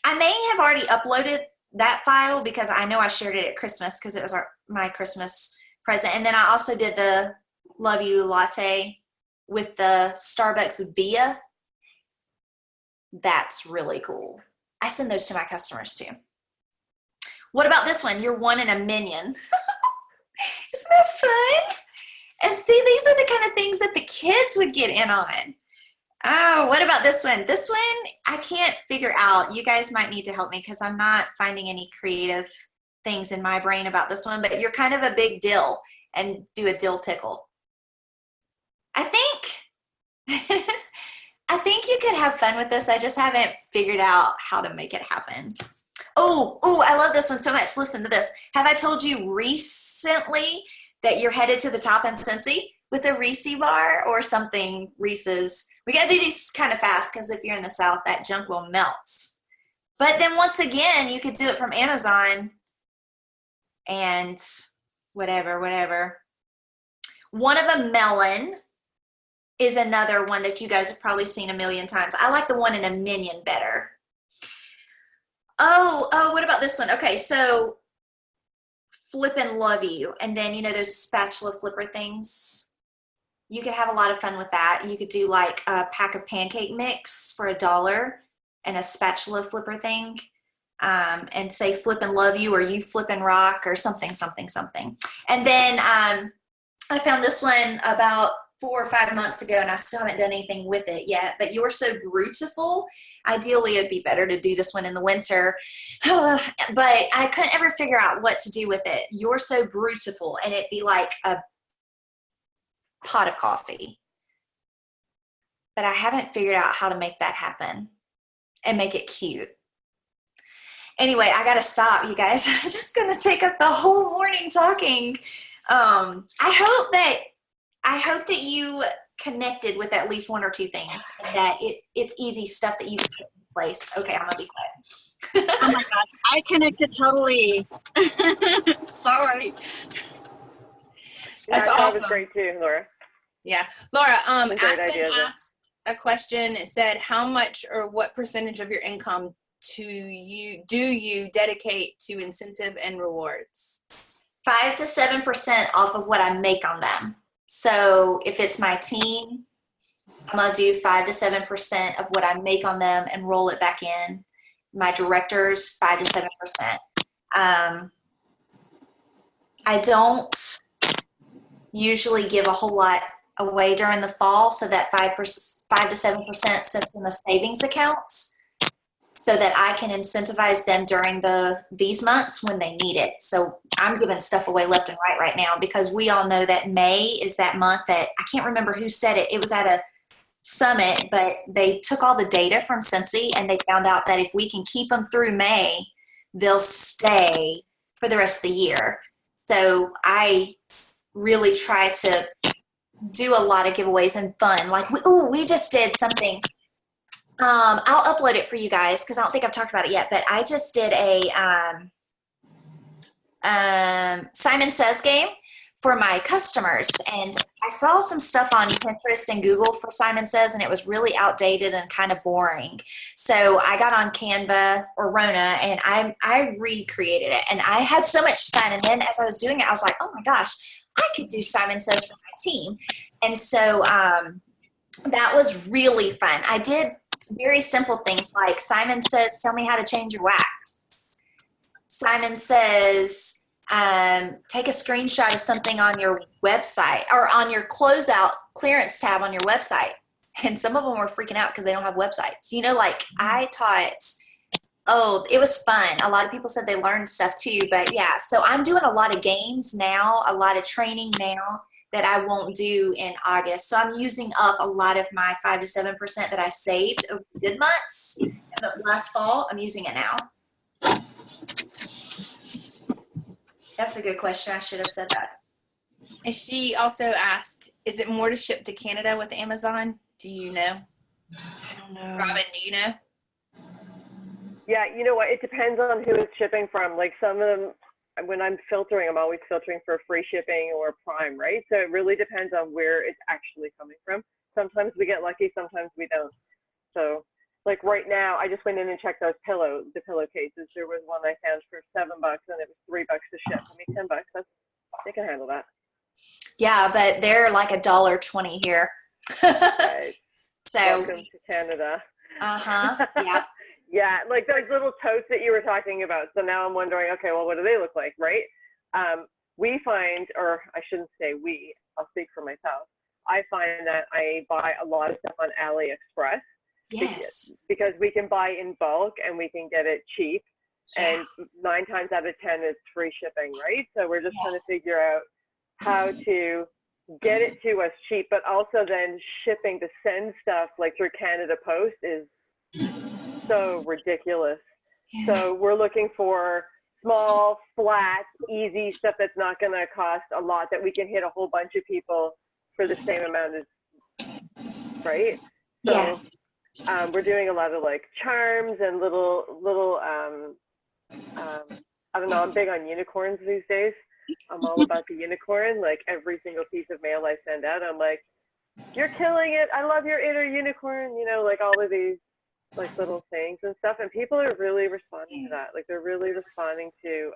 I may have already uploaded that file because I know I shared it at Christmas because it was my Christmas present. And then I also did the Love You latte with the Starbucks Via. That's really cool. I send those to my customers too. What about this one? You're one in a million. Isn't that fun? And see, these are the kind of things that the kids would get in on. Oh, what about this one? This one, I can't figure out. You guys might need to help me because I'm not finding any creative things in my brain about this one, but you're kind of a big dill and do a dill pickle. I think you could have fun with this. I just haven't figured out how to make it happen. Oh, I love this one so much. Listen to this. Have I told you recently that you're headed to the top in Cincy with a Reese bar or something Reese's? We got to do these kind of fast because if you're in the South, that junk will melt. But then once again, you could do it from Amazon and whatever. One of a melon is another one that you guys have probably seen a million times. I like the one in a minion better. Oh, what about this one? Okay, so Flip and Love You. And then, you know, those spatula flipper things. You could have a lot of fun with that. You could do like a pack of pancake mix for $1 and a spatula flipper thing. And say Flip and Love You or You Flip and Rock or something. And then I found this one about 4 or 5 months ago and I still haven't done anything with it yet, but You're So Beautiful. Ideally, it'd be better to do this one in the winter, but I couldn't ever figure out what to do with it. You're So Beautiful, and it'd be like a pot of coffee, but I haven't figured out how to make that happen and make it cute. Anyway, I gotta stop, you guys. I'm just gonna take up the whole morning talking. I hope that you connected with at least one or two things, and that it's easy stuff that you can put in place. Okay, I'm gonna be quiet. Oh my gosh, I connected totally. Sorry. Yeah, That's that was awesome. great too, Laura. Yeah. Laura, Great idea Aspen there. asked a question. It said, how much or what percentage of your income do you dedicate to incentive and rewards? 5 to 7% off of what I make on them. So if it's my team, I'm gonna do 5 to 7% of what I make on them and roll it back in. My directors, 5 to 7%. I don't usually give a whole lot away during the fall, so that 5 to 7% sits in the savings account, so that I can incentivize them during these months when they need it. So I'm giving stuff away left and right now because we all know that May is that month that, I can't remember who said it. It was at a summit, but they took all the data from Cincy and they found out that if we can keep them through May, they'll stay for the rest of the year. So I really try to do a lot of giveaways and fun. Like, we just did something. I'll upload it for you guys because I don't think I've talked about it yet, but I just did a Simon Says game for my customers, and I saw some stuff on Pinterest and Google for Simon Says, and it was really outdated and kind of boring. So I got on Canva or Rona and I recreated it, and I had so much fun. And then as I was doing it, I was like, oh my gosh, I could do Simon Says for my team. And so that was really fun. I did very simple things like Simon Says, tell me how to change your wax. Simon Says, take a screenshot of something on your website or on your closeout clearance tab on your website. And some of them were freaking out because they don't have websites. You know, like I taught, it was fun. A lot of people said they learned stuff too, but yeah. So I'm doing a lot of games now, a lot of training now that I won't do in August. So I'm using up a lot of my 5 to 7% that I saved over the good months in the last fall. I'm using it now. That's a good question. I should have said that. And she also asked, is it more to ship to Canada with Amazon? Do you know? I don't know. Robin, do you know? Yeah, you know what? It depends on who it's shipping from. Like some of them, when I'm filtering, I'm always filtering for free shipping or Prime, right? So it really depends on where it's actually coming from. Sometimes we get lucky, sometimes we don't. So like right now, I just went in and checked the pillowcases. There was one I found for $7 and it was $3 to ship. I mean, $10, they can handle that. Yeah, but they're like $1.20 here. Right. So Welcome to Canada. yeah. Yeah, like those little totes that you were talking about. So now I'm wondering, okay, well, what do they look like, right? We find, or I shouldn't say we, I'll speak for myself. I find that I buy a lot of stuff on AliExpress. Yes. Because we can buy in bulk and we can get it cheap. Yeah. And 9 times out of 10, it's free shipping, right? So we're just trying to figure out how to get it to us cheap, but also then shipping to send stuff like through Canada Post is so ridiculous. Yeah. So we're looking for small, flat, easy stuff that's not going to cost a lot, that we can hit a whole bunch of people for the same amount as, right? So we're doing a lot of like charms and little I don't know, I'm big on unicorns these days. I'm all about the unicorn. Like every single piece of mail I send out, I'm like, you're killing it. I love your inner unicorn. You know, like all of these like little things and stuff. And people are really responding to that. Like they're really responding to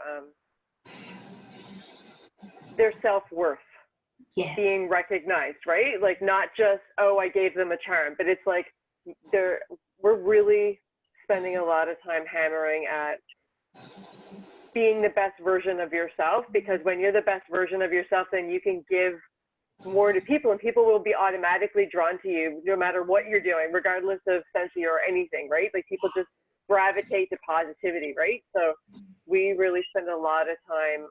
their self-worth being recognized, right? Like not just, oh, I gave them a charm, but it's like we're really spending a lot of time hammering at being the best version of yourself, because when you're the best version of yourself, then you can give more to people, and people will be automatically drawn to you no matter what you're doing, regardless of sensory or anything, right? Like people just gravitate to positivity, right? So we really spend a lot of time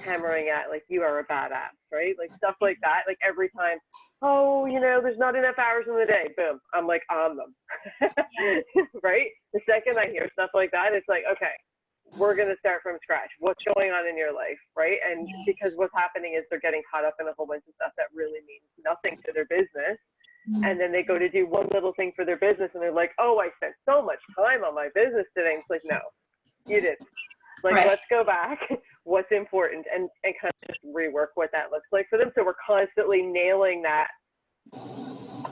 hammering at like, you are a badass, right? Like stuff like that. Like every time, oh, you know, there's not enough hours in the day, boom, I'm like on them. Right? The second I hear stuff like that, it's like, okay, we're going to start from scratch. What's going on in your life, right? And because what's happening is they're getting caught up in a whole bunch of stuff that really means nothing to their business. And then they go to do one little thing for their business and they're like, oh, I spent so much time on my business today. And it's like, no, you didn't. Like, let's go back. What's important, and kind of just rework what that looks like for them. So we're constantly nailing that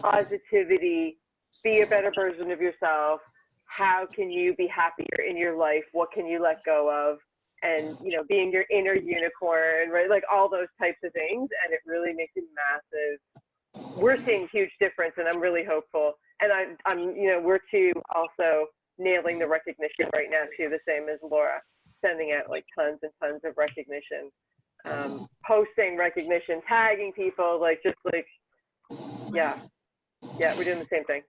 positivity, be a better version of yourself. How can you be happier in your life? What can you let go of? And, you know, being your inner unicorn, right? Like all those types of things. And it really makes a massive, we're seeing huge difference, and I'm really hopeful. And I'm, you know, we're too also nailing the recognition right now too, the same as Laura, sending out like tons and tons of recognition, posting recognition, tagging people, like just like, yeah, we're doing the same thing.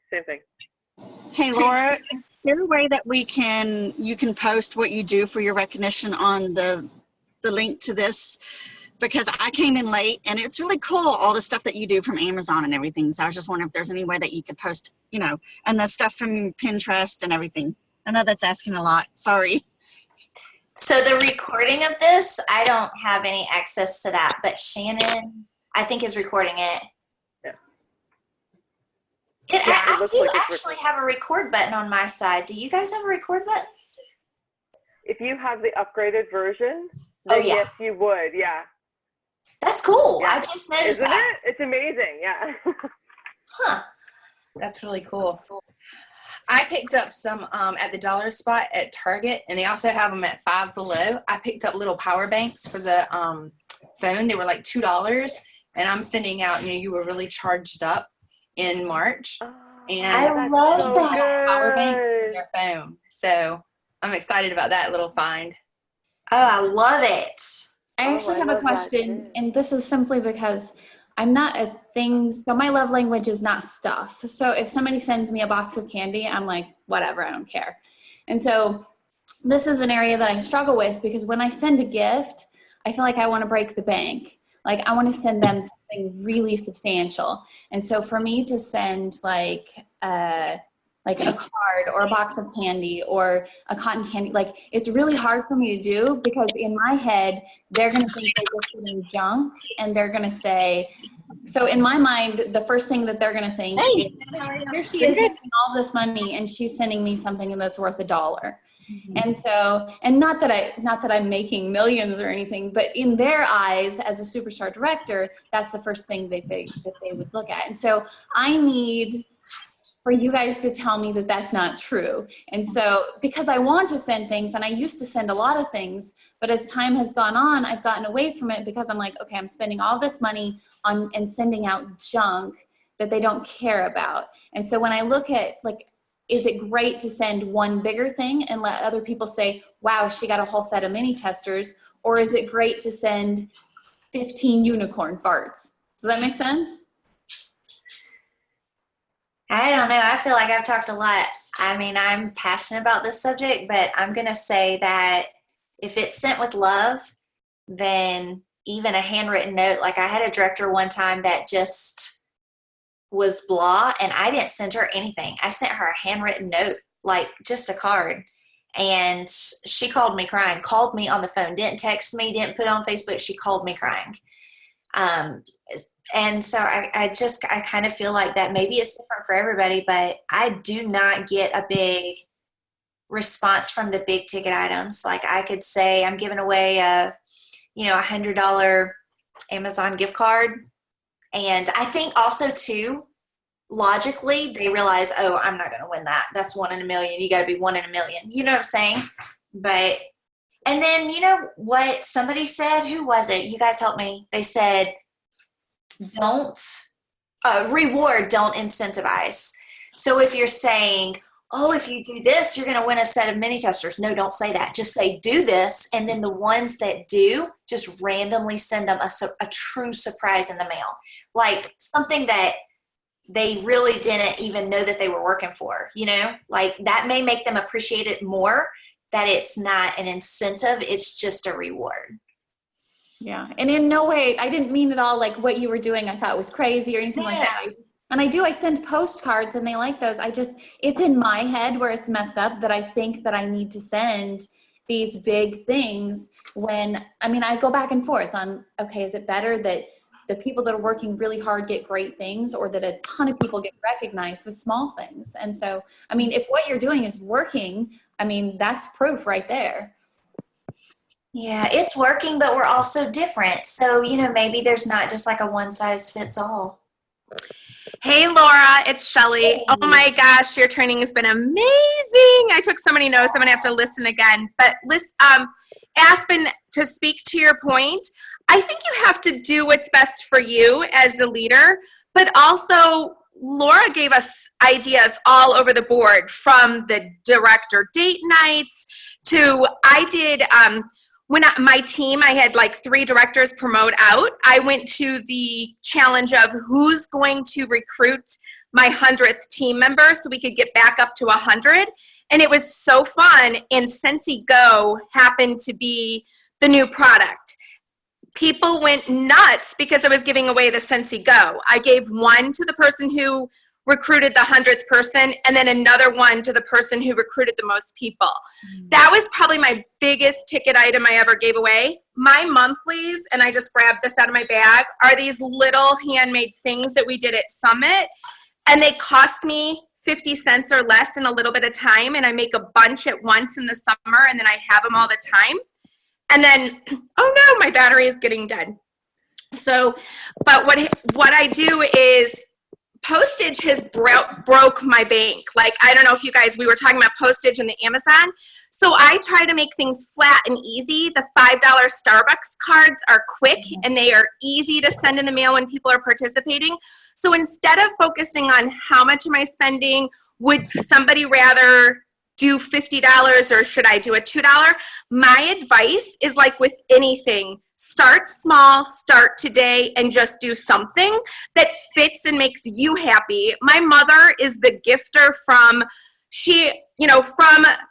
Hey, Laura, is there a way that you can post what you do for your recognition on the link to this? Because I came in late and it's really cool, all the stuff that you do from Amazon and everything. So I was just wondering if there's any way that you could post, you know, and the stuff from Pinterest and everything. I know that's asking a lot. Sorry. So the recording of this, I don't have any access to that, but Shannon, I think, is recording it. I do actually have a record button on my side. Do you guys have a record button? If you have the upgraded version, then yes, you would. Yeah. That's cool. Yeah. I just noticed Isn't that. it? It's amazing. Yeah. Huh. That's really cool. I picked up some at the dollar spot at Target, and they also have them at Five Below. I picked up little power banks for the phone. They were like $2, and I'm sending out, you know, you were really charged up in March. And I love that. Power banks in their phone. So I'm excited about that little find. Oh, I love it. I actually have a question, and this is simply because I'm not a things, so my love language is not stuff. So if somebody sends me a box of candy, I'm like, whatever, I don't care. And so this is an area that I struggle with, because when I send a gift, I feel like I want to break the bank. Like I want to send them something really substantial. And so for me to send like a card or a box of candy or a cotton candy, like it's really hard for me to do, because in my head, they're going to think they're just getting junk, and they're going to say, so in my mind, the first thing that they're going to think is, here she is making all this money and she's sending me something that's worth $1. And so, and not that I'm making millions or anything, but in their eyes as a superstar director, that's the first thing that they would look at. And so I need for you guys to tell me that that's not true. And so, because I want to send things, and I used to send a lot of things, but as time has gone on, I've gotten away from it because I'm like, okay, I'm spending all this money on and sending out junk that they don't care about. And so when I look at, like, is it great to send one bigger thing and let other people say, wow, she got a whole set of mini testers? Or is it great to send 15 unicorn farts? Does that make sense? I don't know. I feel like I've talked a lot. I mean, I'm passionate about this subject, but I'm going to say that if it's sent with love, then even a handwritten note, like I had a director one time that just was blah, and I didn't send her anything. I sent her a handwritten note, like just a card. And she called me crying, called me on the phone, didn't text me, didn't put it on Facebook. She called me crying. And so I kind of feel like that maybe it's different for everybody, but I do not get a big response from the big ticket items. Like I could say I'm giving away a $100 Amazon gift card. And I think also too, logically, they realize, oh, I'm not going to win that. That's 1 in a million. You got to be 1 in a million. You know what I'm saying? But, and then, you know what somebody said? Who was it? You guys help me. They said, don't reward, don't incentivize. So if you're saying, oh, if you do this, you're going to win a set of mini testers. No, don't say that. Just say, do this. And then the ones that do, just randomly send them a true surprise in the mail. Like something that they really didn't even know that they were working for, like that may make them appreciate it more, that it's not an incentive. It's just a reward. Yeah. And in no way, I didn't mean at all like what you were doing I thought was crazy or anything like that. And I send postcards and they like those. It's in my head where it's messed up that I think that I need to send these big things when, I go back and forth on, okay, is it better that the people that are working really hard get great things or that a ton of people get recognized with small things? And so, if what you're doing is working, that's proof right there. Yeah, it's working, but we're also different. So, maybe there's not just like a one size fits all. Hey, Laura, it's Shelly. Hey. Oh my gosh, your training has been amazing. I took so many notes. I'm going to have to listen again. But Aspen, to speak to your point, I think you have to do what's best for you as a leader, but also Laura gave us ideas all over the board, from the director date nights to when my team, I had like 3 directors promote out. I went to the challenge of who's going to recruit my 100th team member so we could get back up to 100. And it was so fun. And Sensi Go happened to be the new product. People went nuts because I was giving away the Sensi Go. I gave one to the person who recruited the 100th person, and then another one to the person who recruited the most people. That was probably my biggest ticket item I ever gave away. My monthlies, and I just grabbed this out of my bag, are these little handmade things that we did at Summit, and they cost me 50 cents or less in a little bit of time, and I make a bunch at once in the summer, and then I have them all the time. And then, oh no, my battery is getting dead. So, but what I do is, postage has broke my bank. Like, I don't know if you guys, we were talking about postage and the Amazon. So I try to make things flat and easy. The $5 Starbucks cards are quick and they are easy to send in the mail when people are participating. So instead of focusing on how much am I spending, would somebody rather do $50 or should I do a $2? My advice is like with anything, start small, start today, and just do something that fits and makes you happy. My mother is the gifter from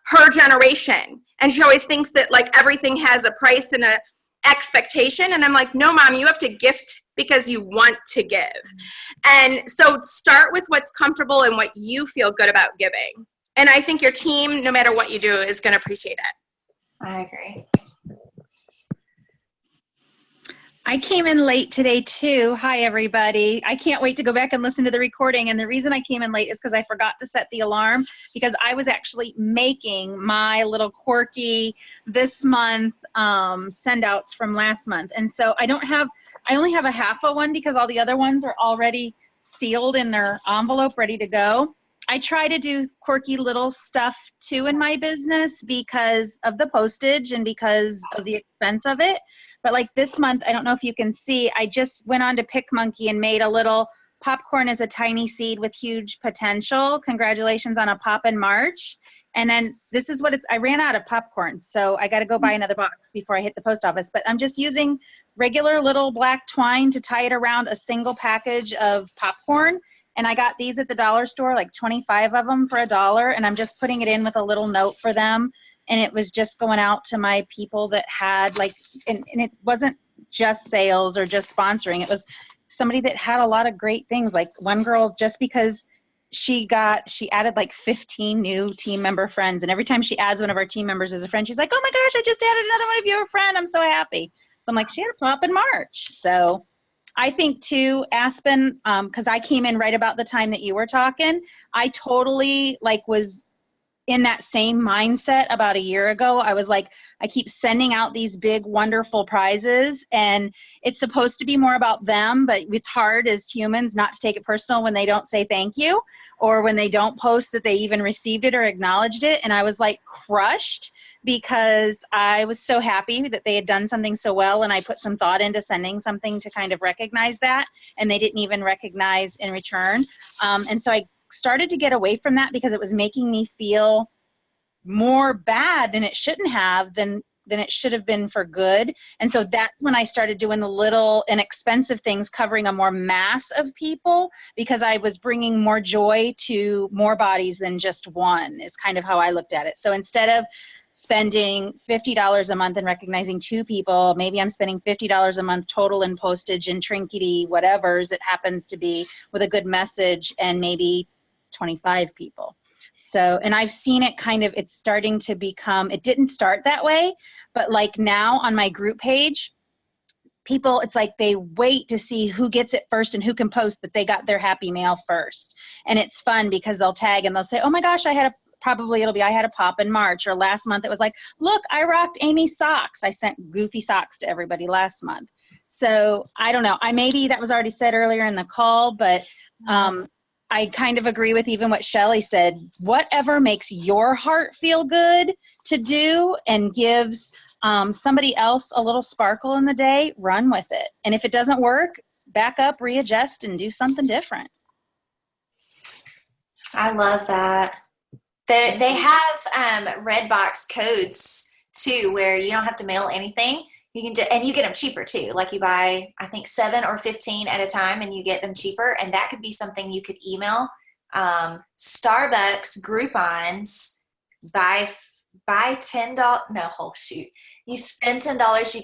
her generation. And she always thinks that like everything has a price and a expectation. And I'm like, no, Mom, you have to gift because you want to give. And so start with what's comfortable and what you feel good about giving. And I think your team, no matter what you do, is going to appreciate it. I agree. I came in late today too. Hi, everybody. I can't wait to go back and listen to the recording. And the reason I came in late is because I forgot to set the alarm, because I was actually making my little quirky this month send outs from last month. And so I only have a half a one because all the other ones are already sealed in their envelope, ready to go. I try to do quirky little stuff too in my business because of the postage and because of the expense of it. But like this month, I don't know if you can see, I just went on to PicMonkey and made a little popcorn is a tiny seed with huge potential. Congratulations on a pop in March. And then this is what I ran out of popcorn. So I got to go buy another box before I hit the post office. But I'm just using regular little black twine to tie it around a single package of popcorn. And I got these at the dollar store, like 25 of them for $1. And I'm just putting it in with a little note for them. And it was just going out to my people that had like, and it wasn't just sales or just sponsoring. It was somebody that had a lot of great things. Like one girl, just because she added like 15 new team member friends. And every time she adds one of our team members as a friend, she's like, oh my gosh, I just added another one of you a friend. I'm so happy. So I'm like, she had a pop in March. So I think too, Aspen, because I came in right about the time that you were talking, I totally was in that same mindset about a year ago. I was like, I keep sending out these big, wonderful prizes, and it's supposed to be more about them, but it's hard as humans not to take it personal when they don't say thank you, or when they don't post that they even received it or acknowledged it. And I was like crushed because I was so happy that they had done something so well, and I put some thought into sending something to kind of recognize that, and they didn't even recognize in return. And so I started to get away from that because it was making me feel more bad than it shouldn't have, than it should have been for good. And so that's when I started doing the little inexpensive things covering a more mass of people, because I was bringing more joy to more bodies than just one, is kind of how I looked at it. So instead of spending $50 a month and recognizing 2 people, maybe I'm spending $50 a month total in postage and trinkety whatevers it happens to be, with a good message, and maybe 25 people. So, and I've seen it it's starting to become, it didn't start that way, but like now on my group page, people, it's like they wait to see who gets it first and who can post that they got their happy mail first. And it's fun because they'll tag and they'll say, oh my gosh, I had a pop in March, or last month it was like, look, I rocked Amy's socks. I sent goofy socks to everybody last month. So I don't know, maybe that was already said earlier in the call, but I kind of agree with even what Shelley said. Whatever makes your heart feel good to do and gives somebody else a little sparkle in the day, run with it. And if it doesn't work, back up, readjust, and do something different. I love that. They have red box codes too, where you don't have to mail anything. You can and you get them cheaper too. Like you buy, I think 7 or 15 at a time, and you get them cheaper. And that could be something you could email. Starbucks Groupons, buy $10. No, oh shoot! You spend $10,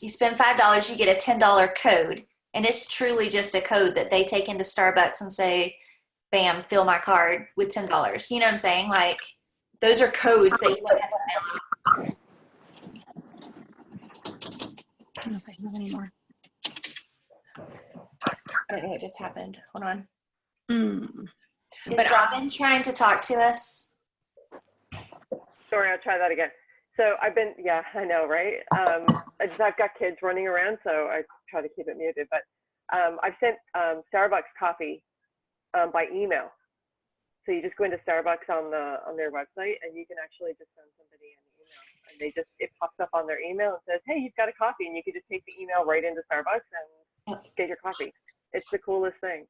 you spend $5, you get a $10 code, and it's truly just a code that they take into Starbucks and say, "Bam, fill my card with $10." You know what I'm saying? Like those are codes that you don't have to mail out. I don't know if I have any more. I don't know what just happened. Hold on. Is Robin trying to talk to us? Sorry, I'll try that again. So yeah, I know, right? I've got kids running around, so I try to keep it muted. But I've sent Starbucks coffee by email. So you just go into Starbucks on their website, and you can actually just send somebody an email, and it pops up on their email and says, "Hey, you've got a coffee," and you can just take the email right into Starbucks and get your coffee. It's the coolest thing.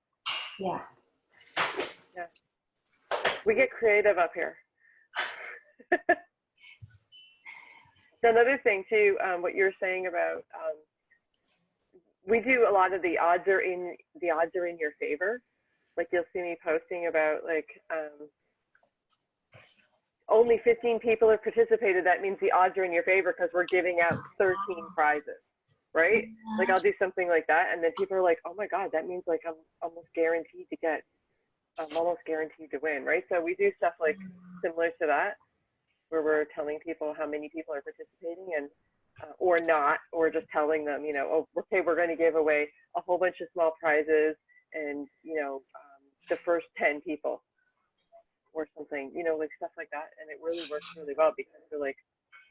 Yeah. Yeah. We get creative up here. So another thing too, what you're saying about, we do a lot of the odds are in your favor. Like you'll see me posting about like, only 15 people have participated. That means the odds are in your favor because we're giving out 13 prizes, right? Like I'll do something like that, and then people are like, "Oh my God, that means like I'm almost guaranteed to win," right? So we do stuff like similar to that, where we're telling people how many people are participating, and or not, or just telling them, you know, oh, okay, we're going to give away a whole bunch of small prizes and, you know, the first 10 people or something, you know, like stuff like that. And it really works really well because they're like,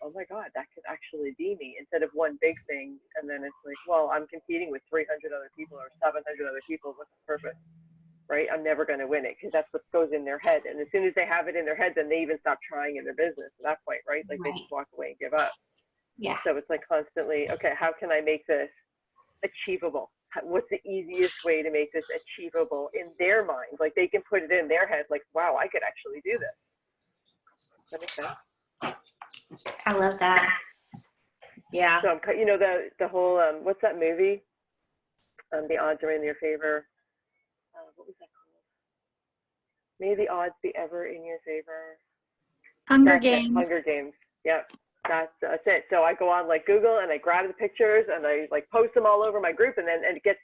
oh my God, that could actually be me, instead of one big thing. And then it's like, well, I'm competing with 300 other people or 700 other people. What's the purpose? Right? I'm never going to win it, because that's what goes in their head. And as soon as they have it in their head, then they even stop trying in their business at that point, right? Like they just walk away and give up. Yeah. So it's like constantly, okay, how can I make this achievable? What's the easiest way to make this achievable in their mind? Like they can put it in their head, like, wow, I could actually do this. Does that make sense? I love that. Yeah. So, you know, the whole, what's that movie? The odds are in your favor. What was that called? May the odds be ever in your favor. Hunger Games. Hunger Games. Yep. That's it. So I go on like Google and I grab the pictures and I like post them all over my group, and it gets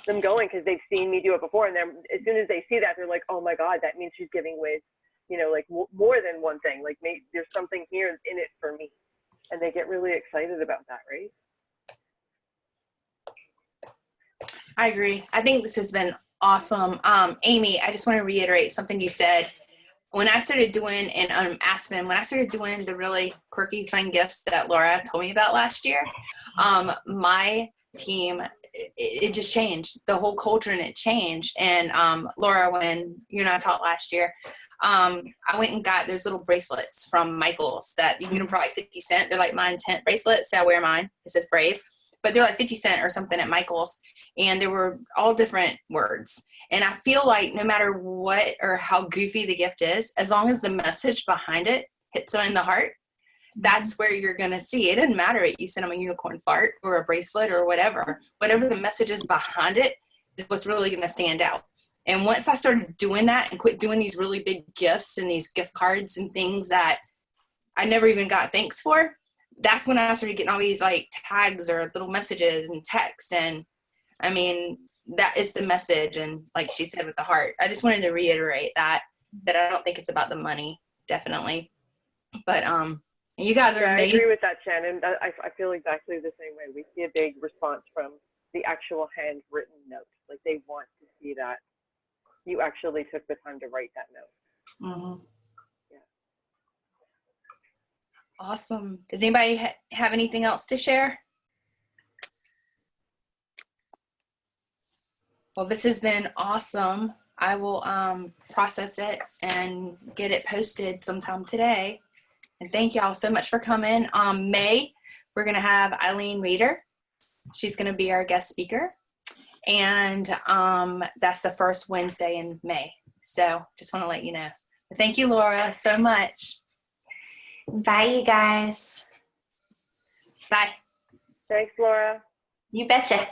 them going because they've seen me do it before. And then as soon as they see that, they're like, oh my God, that means she's giving away, you know, like more than one thing. Like maybe there's something here in it for me. And they get really excited about that, right? I agree. I think this has been awesome. Amy, I just want to reiterate something you said. When I started doing, and Aspen, when I started doing the really quirky, fun gifts that Laura told me about last year, my team, it just changed. The whole culture in it changed. And Laura, when you and I taught last year, I went and got those little bracelets from Michael's that you can get them for like 50 cents. They're like my intent bracelets. So I wear mine. It says Brave. But they're like 50 cents or something at Michael's. And there were all different words. And I feel like no matter what or how goofy the gift is, as long as the message behind it hits in the heart, that's where you're going to see. It doesn't matter if you send them a unicorn fart or a bracelet or whatever. Whatever the message is behind it is what's really going to stand out. And once I started doing that and quit doing these really big gifts and these gift cards and things that I never even got thanks for, that's when I started getting all these like tags or little messages and texts. And I mean, that is the message. And like she said, with the heart, I just wanted to reiterate that I don't think it's about the money, definitely. But you guys are amazing. I agree with that, Shannon. I feel exactly the same way. We see a big response from the actual handwritten note. Like they want to see that you actually took the time to write that note. Mm-hmm. Yeah. Awesome. Does anybody have anything else to share? Well, this has been awesome. I will process it and get it posted sometime today. And thank y'all so much for coming. May, we're going to have Eileen Reeder. She's going to be our guest speaker. And that's the first Wednesday in May. So just want to let you know. But thank you, Laura, so much. Bye, you guys. Bye. Thanks, Laura. You betcha.